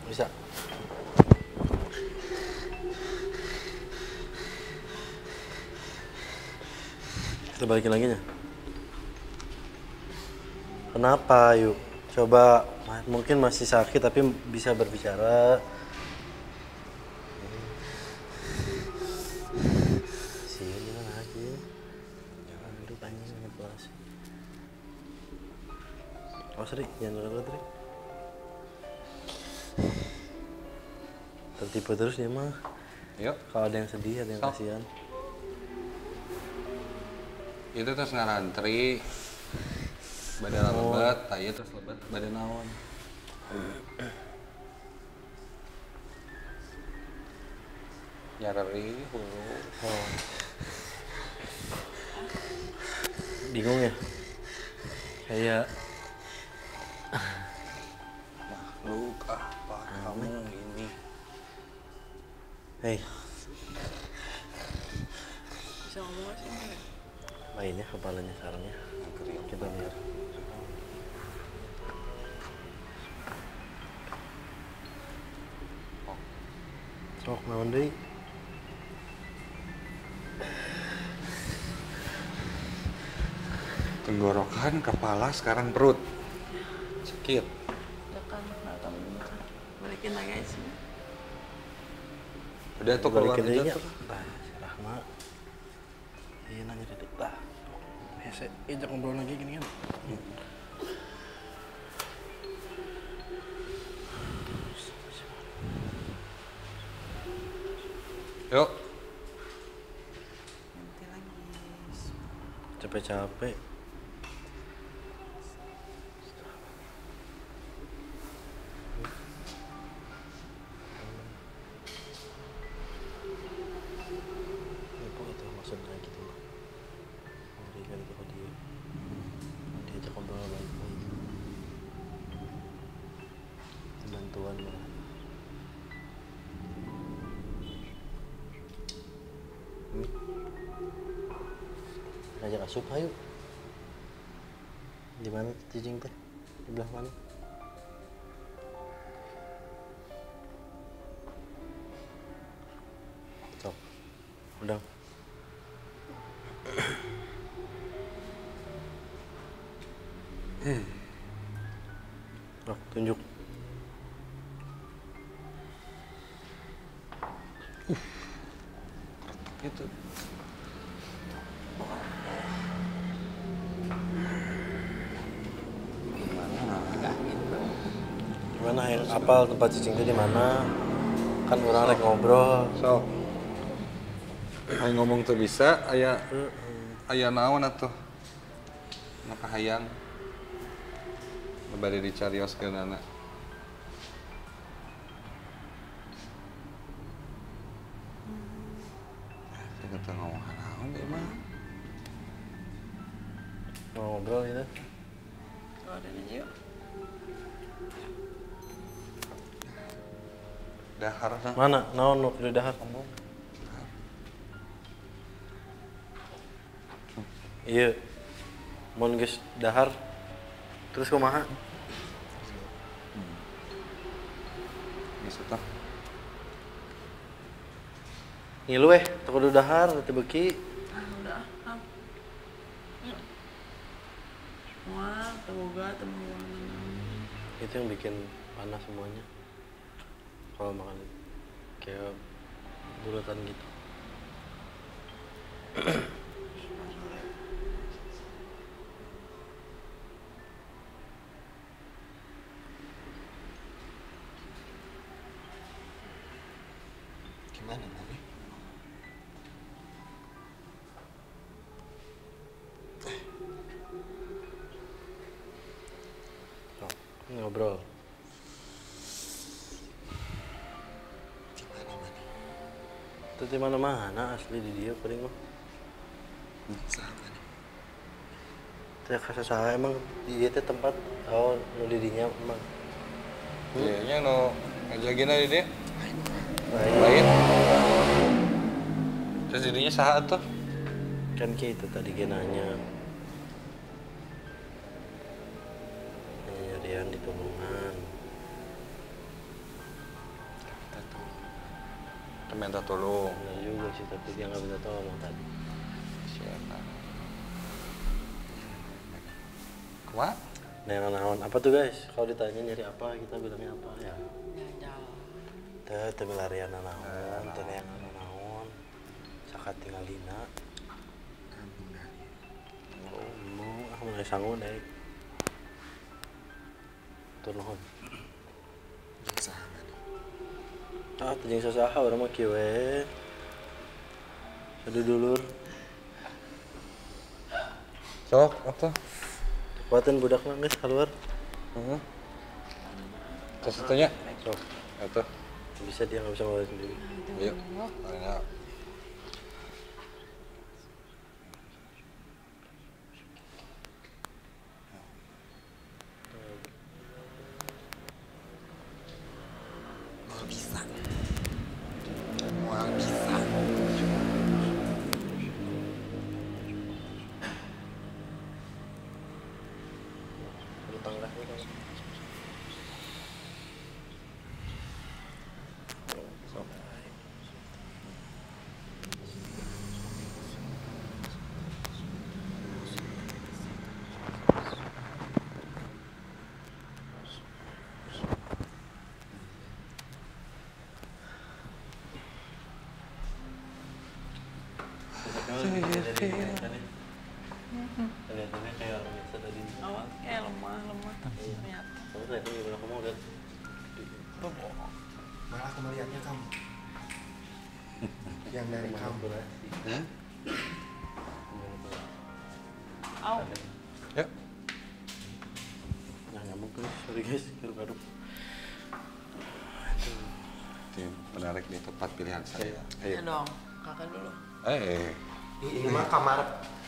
Bisa. Kita balikin lagi nya. Kenapa yuk? Coba mungkin masih sakit tapi bisa berbicara. Sini lagi. Jangan duduk anjing ngepas. Oh Sri, jangan duduk Sri. Tertipu terus dia mah. Yuk. Kalau ada yang sedih, ada yang Sok. kasihan. Itu terus ngarantri. Badan lebat, taya terus lebat, badan naon. Nyarari hulu. Oh. Bingung ya? Kayak Makhluk apa kamu ini? hei, Bisa ngomong nggak sih? mainnya kepalanya sarangnya. Kita lihat. Sok naon deui? Tenggorokan, kepala, sekarang perut. Sakit. Ya kan, nggak tahu juga. Balikin lagi aja. Udah tuh keluar Balikin deui aja nya. tuh. Tah, si Rahma. Iya nanya deui tah. Hese, ejak ngobrol lagi gini kan. Yuk. Nanti lagi. Capek-capek. Apa itu maksudnya gitu mah? Memberikan itu ke dia. Diajak ngobrol baik-baik. Bantuan malah. Ngajak asup ayo. Di mana cicing teh? Di belah mana? Sok. Udah. Sok, tunjuk. Gitu. Gimana yang apal tempat cicing itu di mana? Kan orang rek ngobrol. Sok. Ayo ngomong tuh bisa, aya naon atuh. Maka hayang. Bade dicarioskeunana. Kita ngomong naon deui mah. Mau ngobrol gitu. Keluarin aja yuk. Dahar nah. Mana? Naon nu kudu dahar? Iya. Mun geus dahar terus kumaha? Bisa tah. Ngilu teu kudu dahar teu beuki. Udah. Semua temoga Itu yang bikin panas semuanya. Kalau makan kayak bulatan gitu. Gimana Mami? Ngobrol. Gimana Mami? Itu di mana-mana asli di dia paling mah. Sama nih. Teh kasa saha emang di dia teh tempat nu di dinya emang. Kayaknya no ngajagin aja dia. Lain. Lain. Terus jadinya saha tuh? Kan kayak itu tadi genanya. Nyarian di tulungan. Kita minta tolong. Benar juga sih tapi dia nggak bisa tolong tadi. Siapa? Kuat? Nah, naon apa tuh guys? Kalau ditanya nyari apa, kita bilangnya apa ya? Teh melarian naon, teh yang naon. Sakat tinggal dina. Oh, mau mulai sanggup deh. Tur nuhun. Sama nih. Jeung sasaha urang mah kieu we. Sadudulur. Sok, apa? Kuatin budak nangis keluar. Terus satunya? Sok, itu. Bisa dia nggak bisa ngeluarin sendiri. Ayo. Ayo. Mau bisa. Mau bisa. Utang dah nih kan. Kelihatannya kayak orang biasa tadi. Awal kayak lemah ternyata. Kamu kelihatan gimana kamu lihat? Malah aku melihatnya kamu. Yang dari kamu. Aw. Yuk. Nah nyamuk tuh, sorry guys, garuk-garuk. Tim menarik di tempat pilihan saya. Ya Ayo. dong, kakak dulu. Ini mah kamar.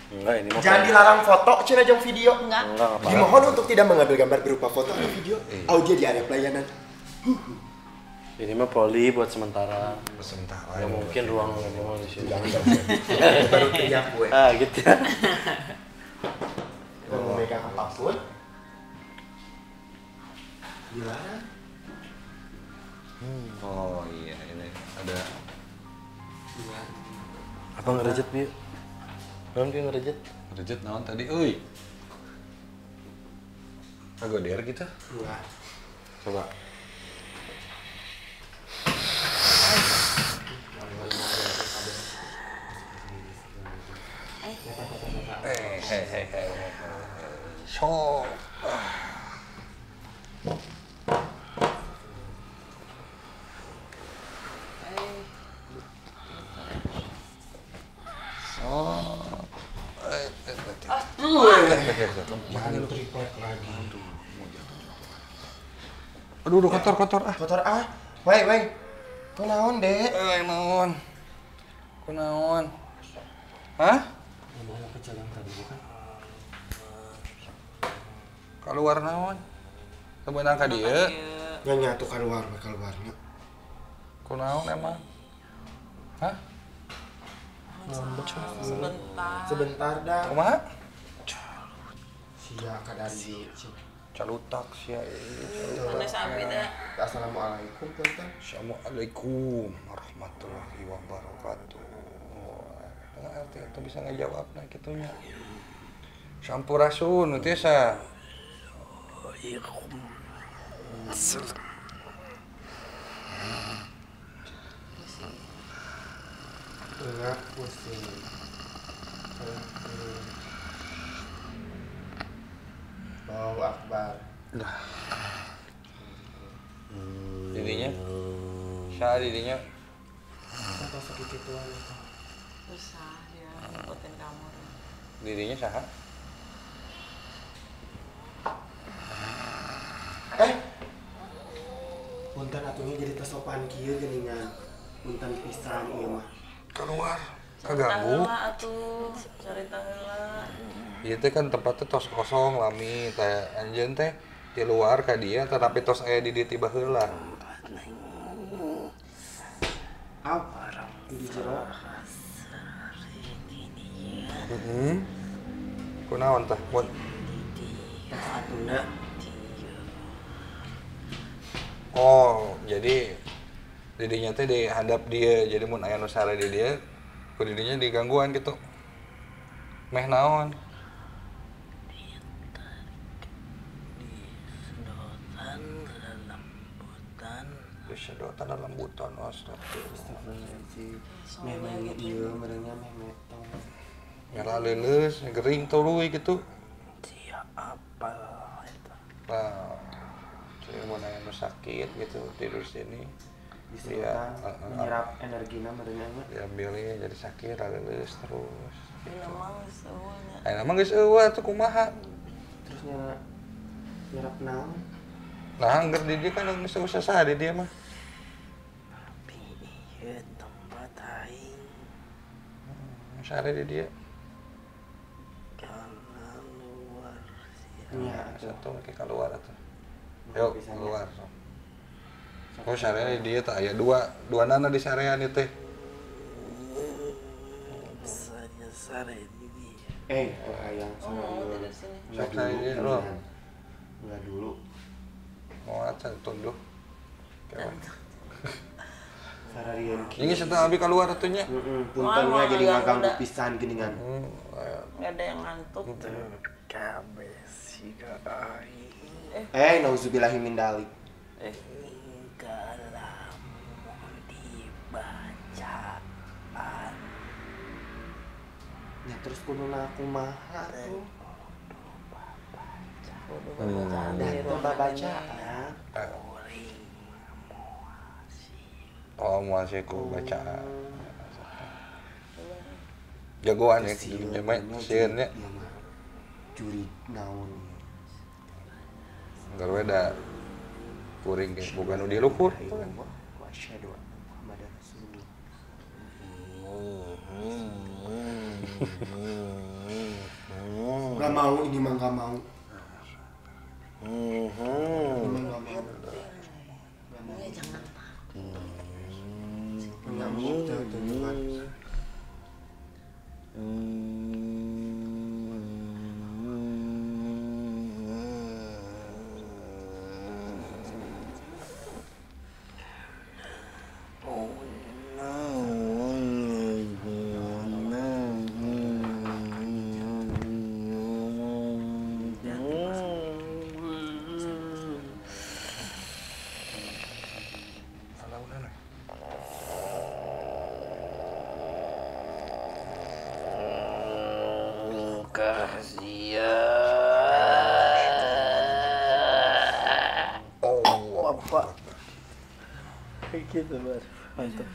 Enggak, ini mau Jangan dilarang foto, cina jong video. Enggak. apa. Dimohon untuk tidak mengambil gambar berupa foto atau video. Audio di area pelayanan. Ini mah poli buat sementara. Sementara. Ya mungkin ruang ngomong di sini. Baru teriak gue. Ah gitu ya. Kita mau megang apapun. Dilarang. Oh iya, ini ada. Apa ngerejet bi? Naon ki ngerejet? Rejet naon tadi, euy. Kagoder kita. Enggak. Coba. Hei. So. Aduh, kotor ah. Kotor ah. Wei. Kunaon, Dek? Naon? Kunaon? Hah? Keluar naon? Temenang ka dieu? Nya nyatu keluarnya. Kunaon emang? Hah? Sebentar. Dah. Kumaha? Sia kadari. Calutak sia ieu. Mana sampai dah. Assalamualaikum, Tante. Assalamualaikum warahmatullahi wabarakatuh. RT. itu bisa ngejawab nah gitunya. Sampurasun itu ya. Tengah pusing. Allahu Akbar. Didinya? Saha didinya? Atau sakit ituan itu. Susah dia ngikutin kamu. Didinya saha? Punten atunya jadi tersopan kieu geuningan. Punten pisan ieu mah. Keluar. Cerita Kaganggu. heula atuh, cerita heula. Ieu teh kan tempatnya tos kosong lami teh anjeun teh di luar ka dia tetapi tos aya di dieu tiba heula. Au. Di jero. Kunaon teh? Mun Tas atuna. oh, jadi didinya teh di handap dia. Jadi mun aya nu sare di dia, ku didinya digangguan gitu. Meh naon? Disedotan dalam buton. Astagfirullahaladzim. Meh meh ieu merenya meh metong. Merah leuleus, gering tuluy gitu. Sia apa itu? Nah, jadi mun aya nu sakit gitu tidur sini. Disedotan menyerap energina merenya mah. Diambilnya jadi sakit, leuleus terus. Memang semuanya. Ayeuna mah geus eueuh tuh kumaha. Terus nyerap naon? Nah, angger di dia kan geus usah di dia mah. Tapi ieu tempat aing Sare di dia. karena luar sia. Nya atuh. Satu lagi keluar atuh. Yuk, keluar. Oh, sare di dia teh aya dua nana di sarean ieu teh. Saya sare di dia. Ayang sama dulu. Sok sare di dia lo. Enggak dulu. Mau acan tunduh. Kewan. Sararieun Ini setelah abi keluar atunya. Puntennya jadi ngaganggu pisan geuningan. Nggak ada yang ngantuk. Kabeh siga aing. Nauzubillahi min dalik. Kalamun dibacaan Ya terus kuduna kumaha tuh. Di Itu rumah baca. Oh, masih ku baca. Jagoan ya, main sieun nya. Juri naon. Garwe da kuring ge boga nu diluhur. Wa asyhadu anna Muhammadar Rasulullah. Gak mau, ini mah gak mau. Ini mah gak mau. jangan Gak mau tunjukkan. Gitu bar. Mantap.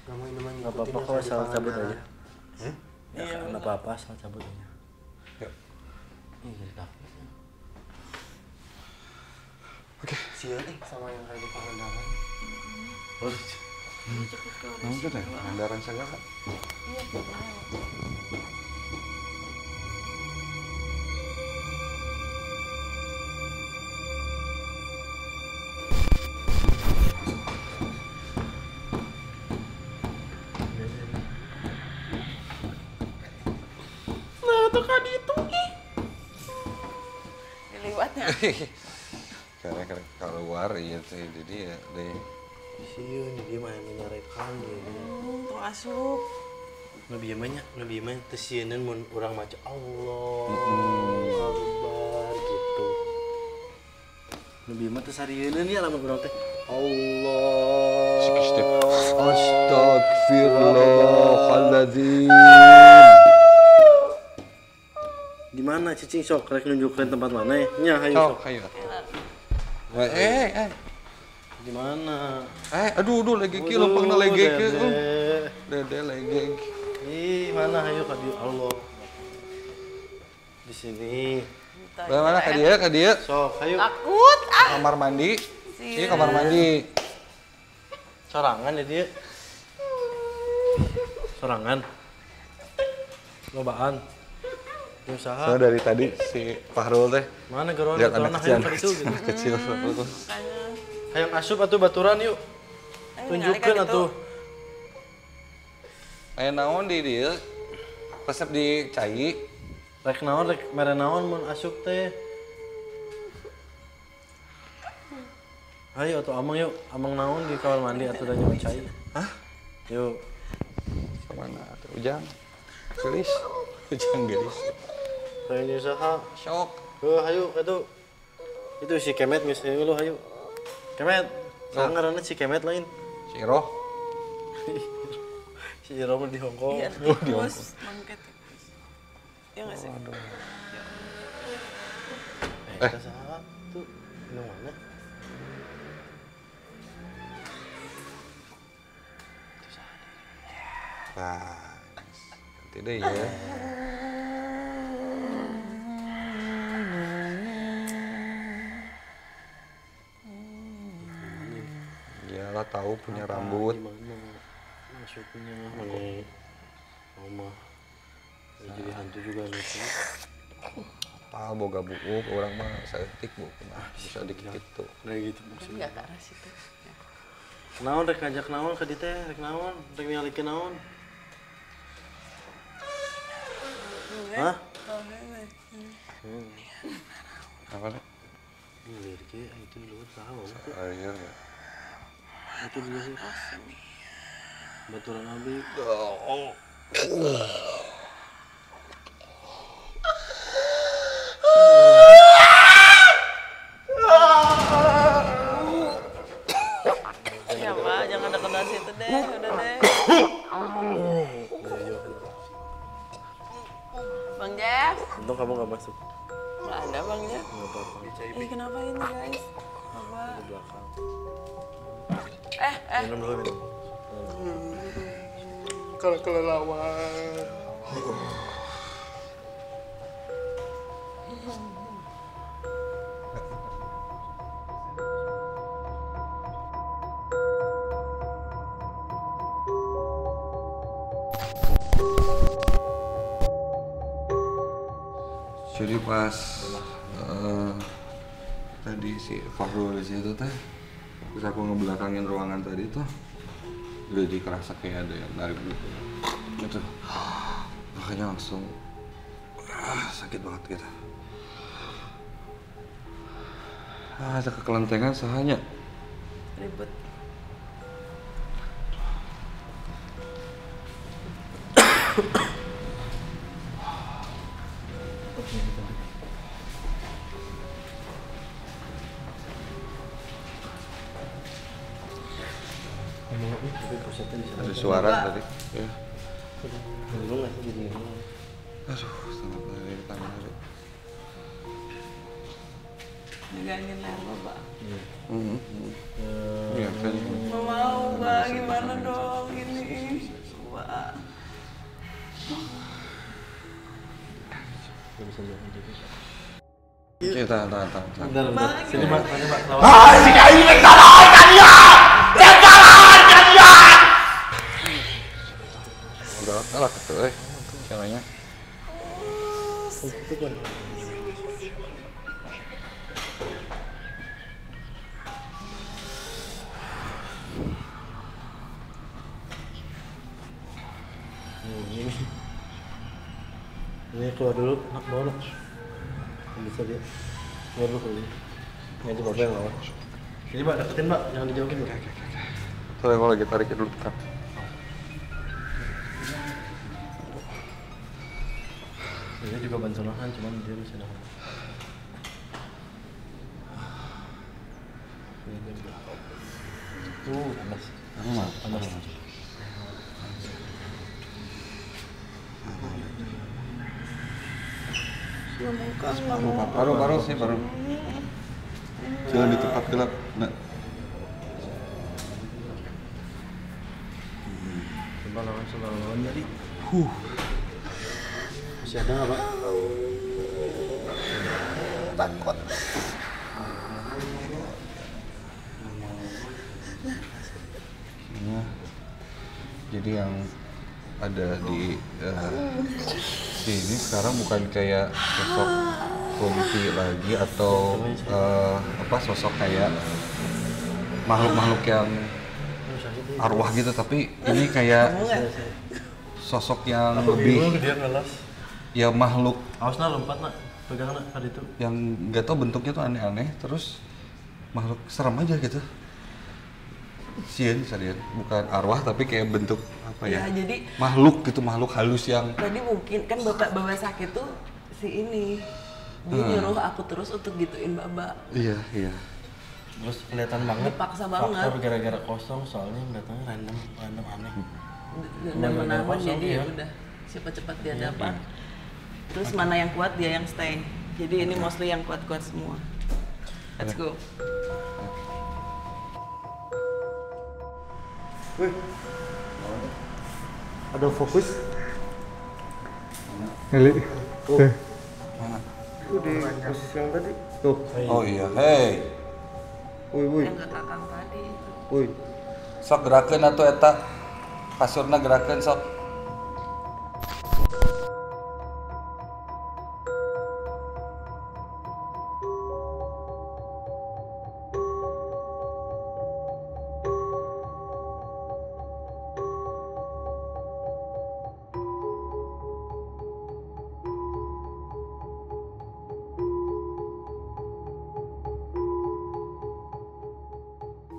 Gak mau ini mah Enggak apa-apa ngikutin kok yang asal di cabut panganan. aja. Ya enggak apa-apa asal cabut aja. Yuk. Iya, dah. Sieun sama yang ada di pangandaran. Namun tuh deh, andaran segala. Nah, tuh kan itu diliwatnya. Karena keluar iya teh jadi ya deh. Sieun dia main menyarekan dia. Tuh asup. Nabi mah teu sieun mun urang maca Allah Akbar gitu. Nabi mah teu sarieun ya lamun urang teh Allah Astagfirullahaladzim. Di mana cicing sok rek nunjukkeun tempat mana ya? Nya hayu sok. Hayu. Di mana? Aduh legeki lempengna legeki. Dede legeki. Ih, mana hayu ka dieu Allah. Di sini. Mana ka dieu? Sok, hayu. Takut Kamar mandi. Ini kamar mandi. Sorangan ya dia. Sorangan. Lobaan. Usaha. Soalnya dari tadi si Fahrul teh Mana geron lihat anak kecil, hayang ka ditu gitu. kecil. Hayang asup atuh baturan yuk. Tunjukkeun atuh. Aya naon di dieu? Resep di cai. Rek naon rek mere naon mun asup teh. Ayo atuh amang yuk, amang naon di kamar mandi atuh da nyawa cai. Hah? Yuk. Kemana atuh? Ujang. Gelis. Ujang gelis. Hayang usaha. Syok. Hayu atuh. Itu si Kemet geus lu hayu. Kemet. Saha ngaranna si Kemet lain? Si Roh. Si Jerome di Hong Kong. iya tikus mangket tikus ya nggak sih Kita saha tuh di mana? Nah, nanti deh ya. Iyalah tahu punya rambut. Gimana masuknya mana mama jadi hantu juga nih. Apa boga buku orang mah saeutik buku mah bisa dikit tuh. Kayak gitu maksudnya. nggak ke arah situ Naon rek ngajak naon ka dieu teh rek naon rek ngalikeun naon? Hah? Apa nih? Lihat ke itu dulu saha Air ya. itu dulu sih. Baturan abi. ya pak jangan dekat situ deh udah deh Bang Jeff Untung kamu gak masuk nggak ada Bang Jeff nggak apa-apa. kenapa ini guys apa Di belakang. Minum dulu minum. Kalau kelelawar. Jadi pas tadi si Fahrul di situ teh, terus aku ngebelakangin ruangan tadi tuh, jadi kerasa kayak ada yang narik gitu, gitu. Makanya langsung sakit banget gitu. Ada kekelentengan sahanya. ribet Tapi pusatnya di sana. Ada suara tadi. Ya. Dulu nggak sih jadi ini. Aduh, sangat dari tangan tadi. megangin leher lo Pak Iya kan. nggak mau Pak gimana dong ini Pak Nggak bisa jalan jadi. Iya, tahan. Bentar. Sini Mbak, tanya Mbak. Udah kalah tuh, caranya. Itu kan. Ini keluar dulu, nak bawa nak. Bisa dia. Keluar dulu kali. Nanti bapak yang lawan. Ini Mbak, deketin Mbak, jangan dijauhin Mbak. Soalnya kalau lagi tariknya dulu kan. Dia juga bantuan cuman dia masih ada. Panas. Panas. Baru sih baru. Jangan di tempat gelap. Nah. Coba lawan jadi. Masih ada nggak, Pak? Takut. Jadi yang ada di sini sekarang bukan kayak sosok kunti lagi atau sosok kayak makhluk-makhluk yang arwah gitu, tapi ini kayak sosok yang lebih ya makhluk Awas lompat nak, pegang nak hari itu. Yang nggak tahu bentuknya tuh aneh-aneh, terus makhluk serem aja gitu. Sieun sadian, bukan arwah tapi kayak bentuk apa ya? Jadi makhluk gitu, makhluk halus yang tadi mungkin kan bapak bawa sakit tuh si ini dia nyuruh aku terus untuk gituin babak. Iya. Terus kelihatan banget. Dipaksa banget. Faktor gara-gara kosong soalnya datangnya random aneh. Dan menambah kosong, jadi ya. ya udah cepat-cepat dia dapat. Terus mana yang kuat dia yang stay. Jadi ini mostly yang kuat-kuat semua. Let's go. Ada fokus. Eli. mana? Itu di posisi yang tadi. Tuh. Oh iya, hey. Woi. Yang ke kakang tadi. Woi. Sok gerakeun atuh eta. Kasurna gerakeun sok.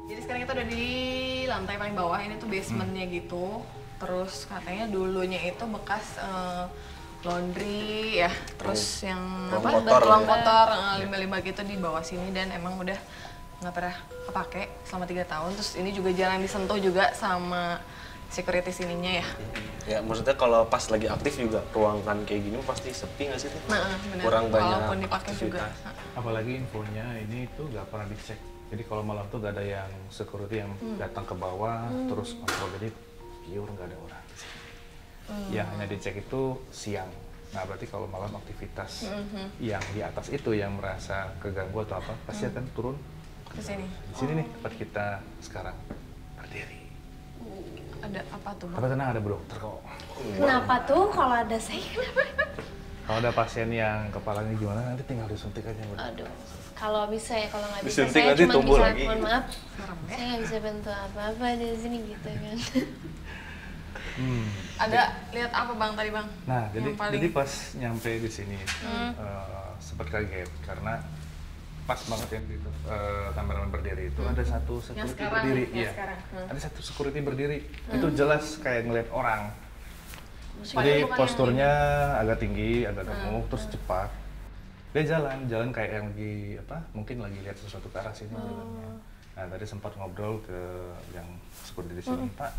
Jadi sekarang kita udah di lantai paling bawah, ini tuh basementnya gitu. Terus katanya dulunya itu bekas laundry ya, terus yang ruang apa? kotor. Ruang kotor, limbah-limbah gitu di bawah sini, dan emang udah nggak pernah kepake selama 3 tahun. Terus ini juga jarang disentuh juga sama security sininya ya. Ya maksudnya kalau pas lagi aktif juga ruangan kayak gini pasti sepi nggak sih tuh? Nah, bener. Kurang banyak Walaupun dipakai juga. aktivitas. Apalagi infonya ini tuh nggak pernah dicek. Jadi kalau malam tuh gak ada yang security yang datang ke bawah terus kontrol, jadi pure nggak ada orang di sini. Yang hanya dicek itu siang. Nah berarti kalau malam aktivitas yang di atas itu yang merasa keganggu atau apa pasti akan turun Ke sini. di sini nih tempat kita sekarang berdiri. Ada apa tuh, Bang? Tapi tenang, ada Bu Dokter kok. Kenapa tuh kalau ada saya? Kalau ada pasien yang kepalanya gimana nanti tinggal disuntik aja Bu. Aduh, kalau bisa ya, kalau nggak bisa Disuntik saya nanti cuma tumbuh bisa, lagi. mohon maaf, saya nggak bisa bantu apa-apa di sini gitu kan. Ada lihat apa Bang tadi, Bang? Nah, Yang paling- jadi pas nyampe di sini sempat kaget karena pas banget yang gitu kameramen berdiri itu ada satu security sekarang, berdiri, yang iya. sekarang. Ada satu security berdiri, itu jelas kayak ngeliat orang. Padahal Jadi bukan posturnya agak tinggi, agak gemuk, terus cepat. Dia jalan kayak yang lagi apa? Mungkin lagi lihat sesuatu ke arah sini jalannya. Nah tadi sempat ngobrol ke yang security di sini, Pak,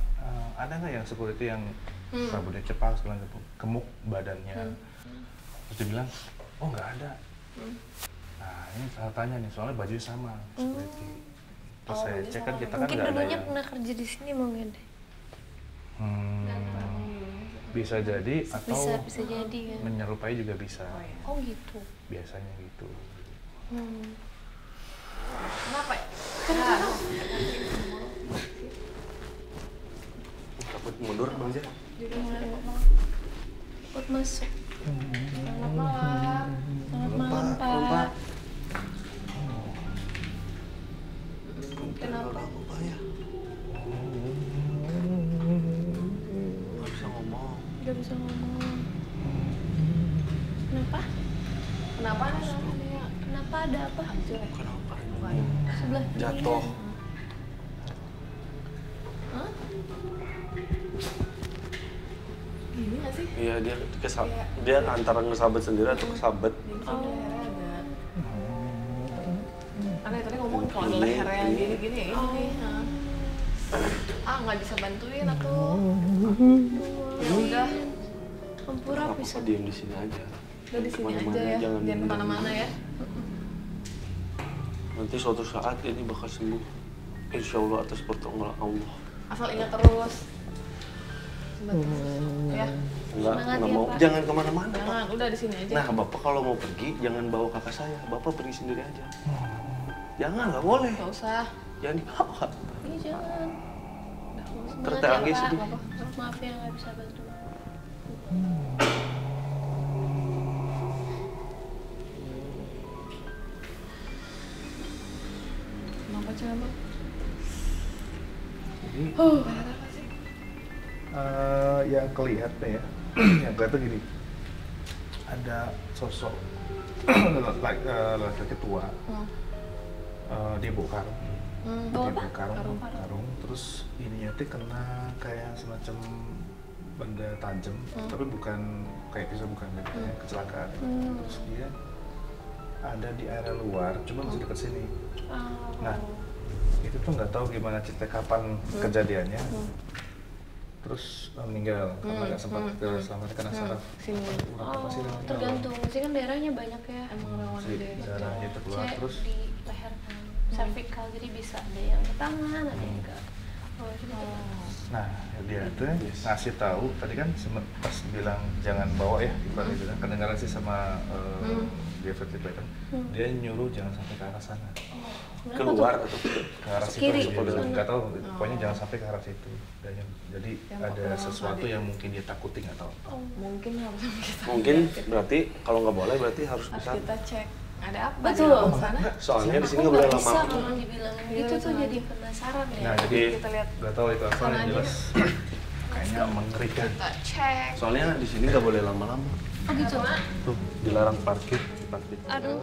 ada nggak yang security yang rambutnya cepat, segala gemuk badannya? Terus dia bilang, oh nggak ada. Nah ini saya tanya nih, soalnya bajunya sama security. Terus saya cek kan kita kan Mungkin nggak ada dulunya yang pernah kerja di sini mungkin deh. bisa jadi atau Bisa jadi kan. menyerupai juga bisa. Oh gitu. Biasanya gitu. Kenapa ya? Takut mundur Bang Jah. Ikut masuk. Selamat malam. Selamat malam, Pak. Kenapa? Nggak bisa ngomong. Udah bisa ngomong. Kenapa? Kenapa? Kenapa ada apa? Kenapa? Sebelah kiri. Jatuh. Hah? gini nggak sih? Iya, dia antara ngesabet sendiri atau kesabet. Lehernya ada. Karena tadi ngomong kalau ada lehernya gini-gini ya ini nih. Nggak bisa bantuin aku. Ya udah. Ampura Apa bisa. diem di sini aja. Udah di sini Kemana-mana, aja ya. jangan Jangan kemana-mana ya. Nanti suatu saat ini bakal sembuh. Insya Allah atas pertolongan Allah. Asal ingat terus. Ya. Enggak mau. Jangan kemana-mana. Jangan, udah di sini aja. Nah, Bapak kalau mau pergi jangan bawa kakak saya. Bapak pergi sendiri aja. Jangan, nggak boleh. Nggak usah. Jangan dibawa. Iya jangan. Ternyata Anggi sedih. Maaf ya nggak bisa bantu. Kenapa coba? Jadi yang kelihatan ya, yang kelihatan gini, ada sosok laki-laki tua, dia bawa karung, karung, terus ininya tuh kena kayak semacam benda tajam, tapi bukan kayak pisau, bukan kayak kecelakaan, terus dia ada di area luar, cuma masih dekat sini. Nah, itu tuh nggak tahu gimana cerita kapan kejadiannya. Terus meninggal karena nggak sempat selamat karena saraf Oh, tergantung sih kan daerahnya banyak ya. Emang rawan deh. darahnya itu keluar Cek terus di leher kan, cervical, jadi bisa ada yang ke tangan, ada yang ke nah dia tuh ngasih tahu tadi kan pas bilang jangan bawa ya Iqbal itu kan kedengaran sih sama dia vertical dia nyuruh jangan sampai ke arah sana Keluar atau ke arah situ Kiri, dia bilang. sana. Nggak tahu pokoknya jangan sampai ke arah situ. Jadi ada sesuatu yang mungkin dia takuti nggak tahu apa. Mungkin harus kita Mungkin berarti kalau nggak boleh berarti harus harus bisa. kita cek ada apa Betul. di dalam sana. Soalnya di sini aku nggak boleh nggak bisa lama. kalau dibilang gitu tuh jadi penasaran ya. Nah jadi Kita lihat nggak tahu itu apa yang jelas kayaknya mengerikan. kita cek. Soalnya di sini nggak boleh lama-lama. Oh gitu. Tuh dilarang parkir, parkir. Aduh.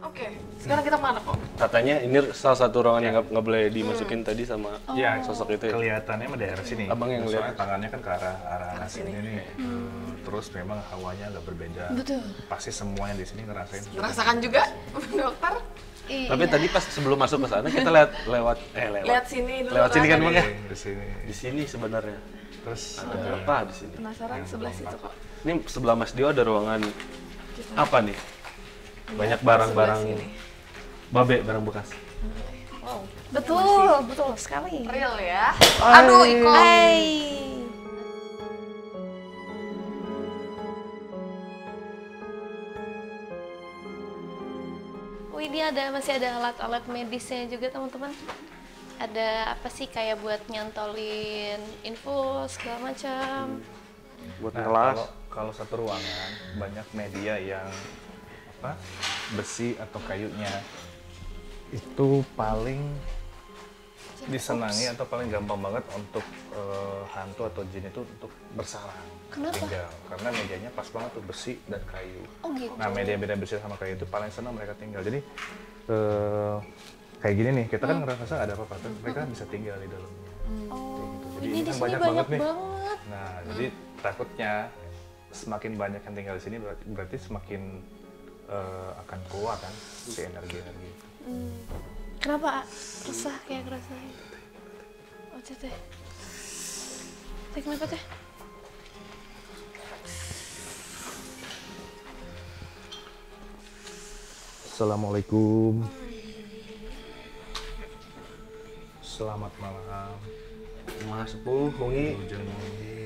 Oke, sekarang kita mana kok? Katanya ini salah satu ruangan yang nggak boleh dimasukin tadi sama Ya, sosok itu ya. kelihatannya mah daerah sini. Abang yang Soalnya lihat. tangannya kan ke arah sini nih. Terus memang hawanya agak berbeda. Betul. Pasti semua yang di sini ngerasain. Merasakan juga, dokter? Iya. Tapi tadi pas sebelum masuk ke sana kita lewat Lihat sini dulu. lewat sini kan Bang ya? Di sini. Di sini sebenarnya. Terus Ada berapa di sini? Penasaran sebelah situ kok. Ini sebelah Mas Dio ada ruangan apa nih? Banyak barang-barang Sebelah sini. babe, barang bekas. Betul, betul sekali. Real ya. Aduh, Iko. Oh ini masih ada alat-alat medisnya juga teman-teman. Ada apa sih kayak buat nyantolin infus segala macam. Buat Nah, ngelas. kalau satu ruangan banyak media yang apa besi atau kayunya itu paling disenangi atau paling gampang banget untuk hantu atau jin itu untuk bersarang. Kenapa? Tinggal. Karena medianya pas banget tuh besi dan kayu. Oh gitu. Nah media beda besi sama kayu itu paling senang mereka tinggal. Jadi kayak gini nih kita kan ngerasa ada apa-apa kan mereka bisa tinggal di dalamnya. Jadi Ini di kan sini banyak banyak banget nih. banget. Nah, jadi takutnya semakin banyak yang tinggal di sini berarti semakin akan keluar kan si energi-energi itu. Kenapa? Resah kayak ngerasain. Oh teh. Teh kenapa teh? Assalamualaikum. Selamat malam. Mas Sepuh, Hungi. Hujan Mungi.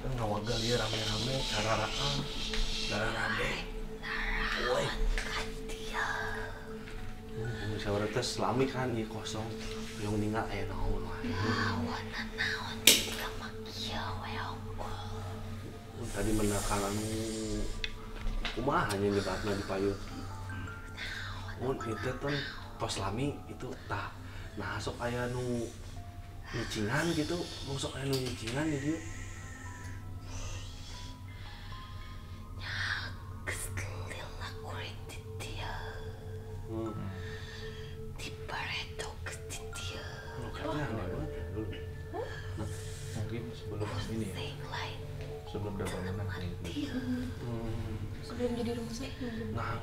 Kan ngawagal ya rame-rame, cararaan. Darah-rame. Woi. Musyawarah teh selami kan ieu kosong. Yang meninggal aya naon wae. Tadi menekan anu kumaha nya nyebabna di payun. Mun itu kan tos lami itu tah. Nah sok aya nu nyicingan gitu, sok anu nyicingan di dieu. Mungkin sebelum ini ya, sebelum ada bangunan nih. Sebelum jadi rumah sakit. Nah,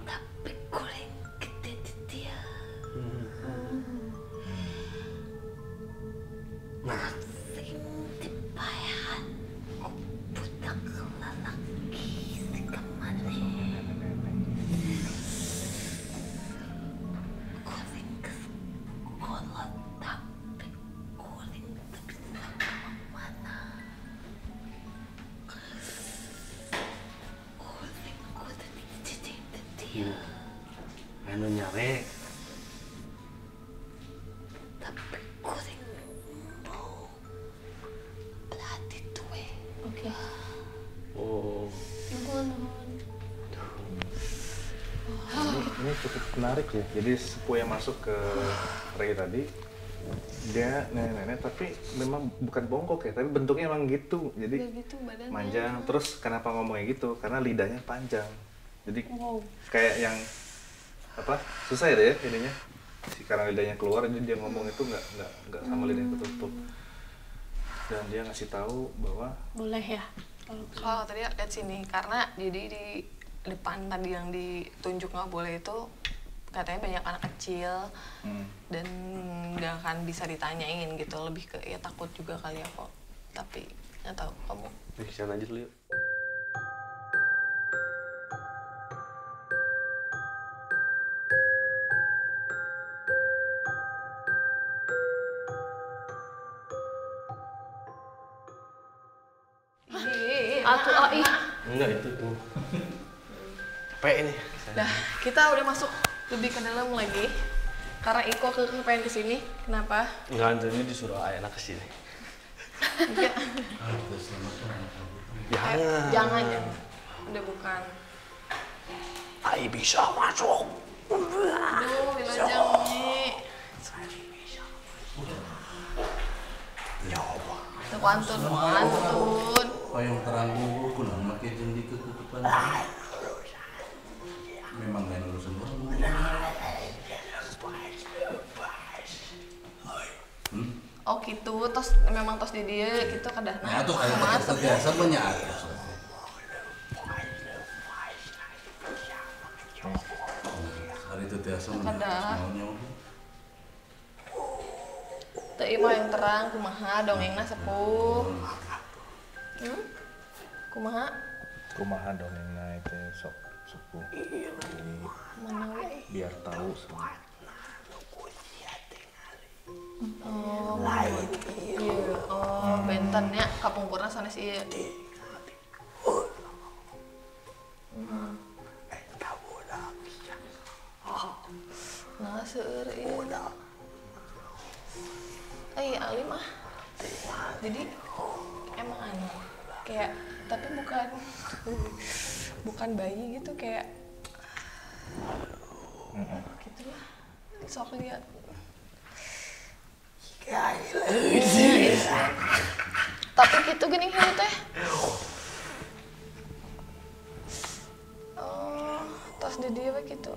nah, anu nyare. Oke. Oh, Ini cukup menarik ya. Jadi sepuh yang masuk ke Ray tadi, dia nenek-nenek tapi memang bukan bongkok ya, tapi bentuknya emang gitu. Jadi Udah gitu badannya. panjang. Terus kenapa ngomongnya gitu? Karena lidahnya panjang. Jadi kayak yang apa? Susah ya deh ininya. Karena lidahnya keluar, jadi dia ngomong itu nggak sama lidahnya ketutup. Dan dia ngasih tahu bahwa Boleh ya. Oh tadi lihat sini karena jadi di depan tadi yang ditunjuk nggak boleh itu katanya banyak anak kecil dan nggak akan bisa ditanyain gitu, lebih ke ya takut juga kali ya kok, tapi nggak tahu kamu. di sana aja dulu yuk. Atuh ai. Enggak itu tuh. P ini. Dah kita udah masuk lebih ke dalam lagi karena Iko pengen kesini. Kenapa? Enggak, ini disuruh anak kesini. Enggak. Jangan. Jangan ya. Udah bukan. Ai bisa masuk. Aduh, Wilujeng nih. Wantun, wantun. Payung terang gugur kunang make jeung dikekepan. Memang lain urusan orang. Oh gitu, tos memang tos di dia gitu kadahna. Nah, atuh aya biasa banyak. Hari itu tiasa Kadah. Teu imah yang terang kumaha dongengna sepuh. Kumaha? kumaha dongengna itu sok sepuh. Mana we? Biar tahu semua. Oh, iya. Oh, bentennya kapungkurna sanes ieu. Nah, seueur ieu. Ali mah. Jadi emang anak kayak tapi bukan bayi gitu kayak gitu lah. Sok lihat. Tapi gitu gini teh. Oh, tas di dia begitu.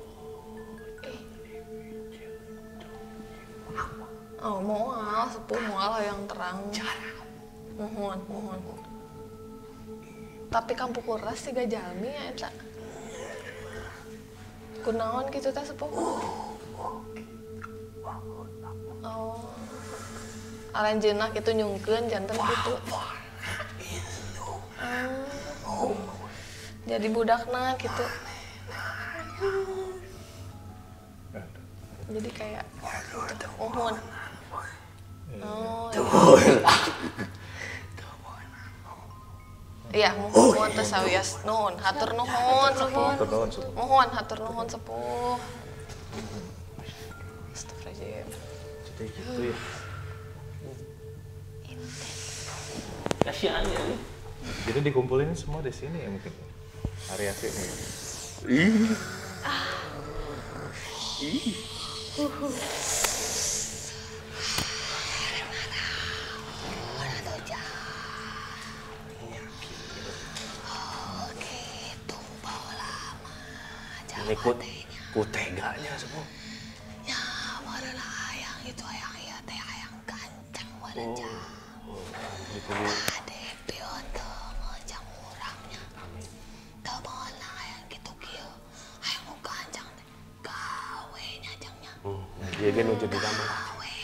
Oh, moal sepuh moal yang terang. Mohon. Tapi kampung kuras 3 jalmi ya eta. Kunaon gitu teh sepuh. Oh. Aranjeunna kitu nyungkeun janten gitu. Jadi budakna gitu. Jadi kayak gitu. Mohon. Oh. Iya, mohon teh sawias nuhun, hatur nuhun sepuh. Mohon hatur nuhun sepuh. Astagfirullahaladzim. Jadi gitu ya. Kasihan ya nih. Jadi dikumpulin semua di sini ya mungkin. Area sini. ikut kuteganya sepuh. Ya, meureun hayang itu hayang ieu teh hayang gancang meureun Jang. Gitu. Ade pion teu ngajang urangnya. Teu meunang hayang kitu kieu. Hayang nu gancang teh gawe nya Jangnya. Dia ge nu jadi tambah. Gawe.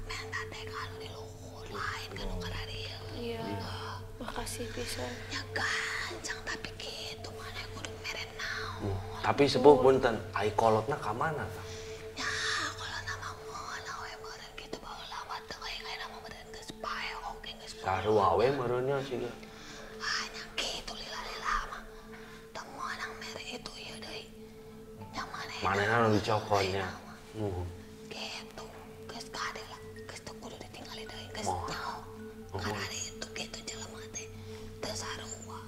Menta teh kalau di luhur lain kan nu kararieu. Iya. Makasih pisan. Ya gancang tapi kitu maneh kudu mere naon. Tapi sepuh punten, ai kolotna ka mana? Ya, kalau nama mana we meureun kitu baheula mah teu aya mah meureun geus pae oge geus. Sarua we meureunnya siga. Hanya kitu lila-lila mah. Teu meunang mere itu ieu deui. Yang maneh. Manehna nu dicokonnya. Gitu. Geus kade lah. Geus teu kudu ditinggali deui geus nyaho. Karena itu kitu jelema teh teu sarua.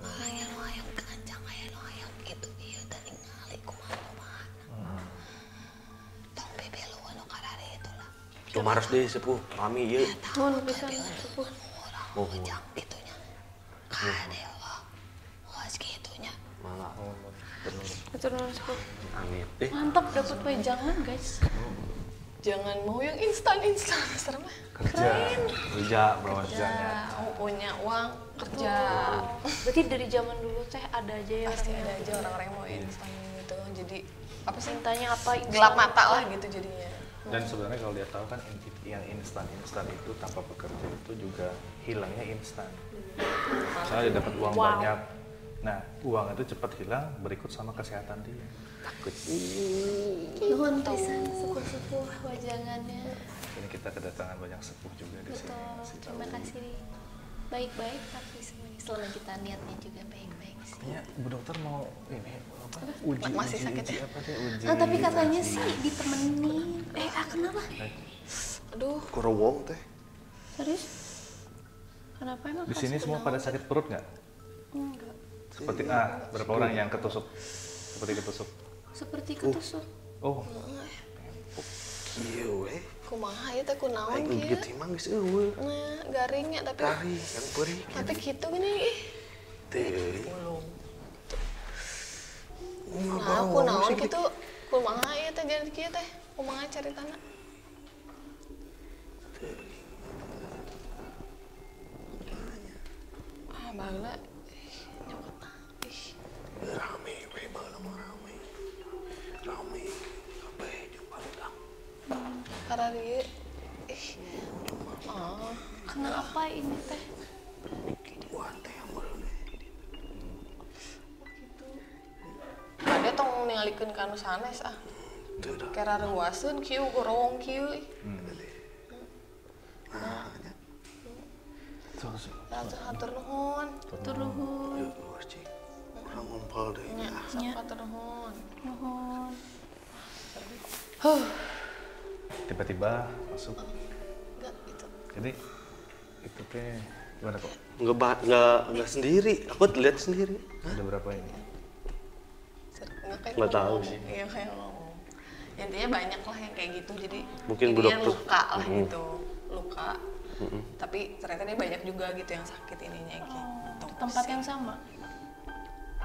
Aya nu hayang gancang, aya nu hayang kitu ieu teh ningali kumaha. Tong bebeluan nu karare itu lah. Tumaros deui sepuh, rami ieu. Nuhun pisan sepuh. Jang itunya. Kade Allah. Geus kitunya. Mangga. Hatur nuhun sepuh. Amin. Mantap dapat wejangan, guys. Jangan mau yang instan-instan, serem ah. Kerja, bro. Ya, punya uang kerja. Berarti dari zaman dulu teh ada aja ya Pasti orang ada yang aja orang-orang yang mau instan gitu. Jadi apa sih? mintanya apa Gelap mata lah gitu jadinya. Dan sebenarnya kalau dia tahu kan yang instan itu tanpa bekerja itu juga hilangnya instan. Misalnya dia dapat uang banyak, nah uang itu cepat hilang berikut sama kesehatan dia. Takut. Nuhun pisan sepuh-sepuh wajangannya. Ini kita kedatangan banyak sepuh juga di sini. Betul. Terima kasih nih. Baik-baik tapi semuanya selama kita niatnya juga baik-baik. Ya, Bu Dokter mau ini apa? Uji Masih sakit uji ya? apa sih? Uji. Nah, tapi katanya sih ditemenin. Kenapa? Aduh. Kurowong teh. Serius? Kenapa emang? Di sini semua pada sakit perut nggak? Enggak. Seperti berapa orang yang ketusuk? Seperti ketusuk. Seperti ketusuk. Oh. Kieu we. Kumaha ieu teh kunaon Aing kieu? geuti mah geus eueuh. Nah, garingnya tapi Tari yang perih. tapi kitu gini ih. Teh. Nah, kunaon kitu? Kumaha ieu teh jadi kieu teh? Kumaha caritana? Baheula nyokot. Rame we baheula mah rame. Rame. Kabeh jeung barudak. Kararieu Kenapa ini teh? Buat teh amal. Ade tong ningalikeun ka anu sanes ah. Teu dah. Kera reuaseun kieu gorong kieu. Hatur nuhun. Hatur nuhun. Orang ngumpul deh. Nya, sok hatur nuhun. Nuhun. Tiba-tiba masuk. Enggak itu. Jadi itu teh gimana kok? Enggak sendiri. Aku lihat sendiri. Ada berapa ini? Nggak tahu sih. Iya kayak ngomong. Intinya banyak lah yang kayak gitu. Jadi Mungkin Bu dia Dokter. luka lah gitu. Luka. Tapi ternyata dia banyak juga gitu yang sakit ininya gitu. Tempat yang sama.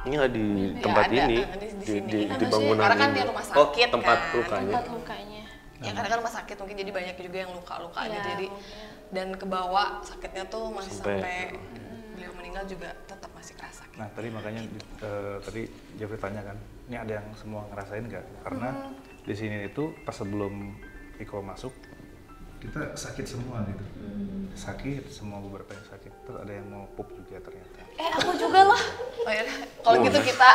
Ini nggak di tempat ada, ini, di di sini. bangunan Karena kan ini. dia rumah sakit tempat kan. lukanya. Tempat lukanya. Ya karena kan rumah sakit mungkin jadi banyak juga yang luka-luka Iya, gitu. Jadi mungkin. dan ke bawah sakitnya tuh masih Sampai. sampai beliau meninggal juga tetap masih kerasa. Nah tadi makanya tadi Jeffrey tanya kan, ini ada yang semua ngerasain nggak? Karena di sini itu pas sebelum Iko masuk kita sakit semua gitu, sakit semua beberapa yang sakit. Terus ada yang mau pup juga ternyata. Aku juga lah. Oh ya, kalau gitu kita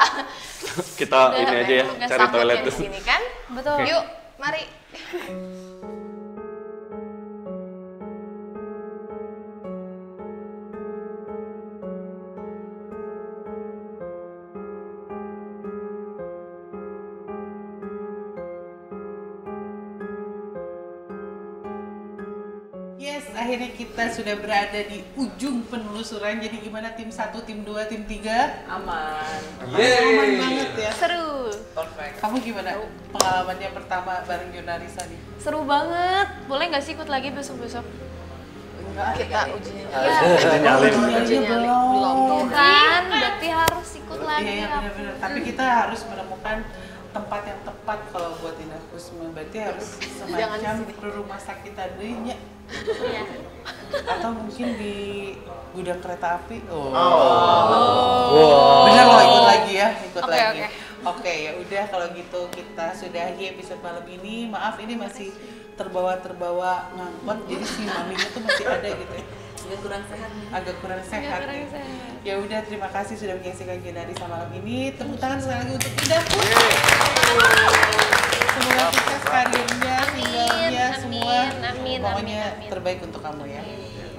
Kita ini aja ya, tugas cari toilet di tuh. sini kan. Betul. Yuk, mari. Yes, akhirnya kita sudah berada di ujung penelusuran. Jadi gimana tim 1, tim 2, tim 3? Aman. Aman banget ya. Seru. Kamu gimana pengalamannya pertama bareng Yunarisa nih? Seru banget. Boleh nggak sih ikut lagi besok-besok? kita uji Uji nyali. belum. Kan berarti harus ikut lagi. Iya, iya benar-benar. Tapi kita harus menemukan tempat yang tepat kalau buat indah kusma. Berarti harus semacam ke rumah sakit tadinya. Iya. Atau mungkin di gudang kereta api. Wow. Bener loh, ikut lagi ya, ikut Oke, lagi. oke. Oke, ya udah kalau gitu kita sudahi episode malam ini. Maaf ini masih terbawa ngangkot, jadi si maminya tuh masih ada gitu ya. Agak kurang sehat nih. Agak kurang sehat. Ya udah, terima kasih sudah menyaksikan Generisa malam ini. Tepuk tangan sekali lagi untuk Indah Kusma. Semoga sukses karirnya, singlenya, semua. Amin. Pokoknya terbaik untuk kamu ya.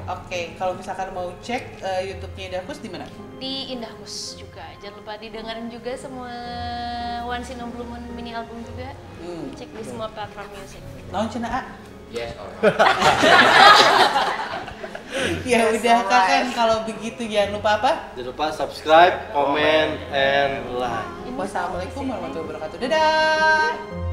Oke, kalau misalkan mau cek YouTube-nya Indah Kus di mana? Di Indahkus juga. Jangan lupa didengerin juga semua Once in a Blue Moon mini album juga. Cek di semua platform musik. Naon cenah A? Yes, alright. Ya udah Kakak, kalau begitu jangan lupa apa? Jangan lupa subscribe, comment, and like. Wassalamualaikum warahmatullahi wabarakatuh. Dadah.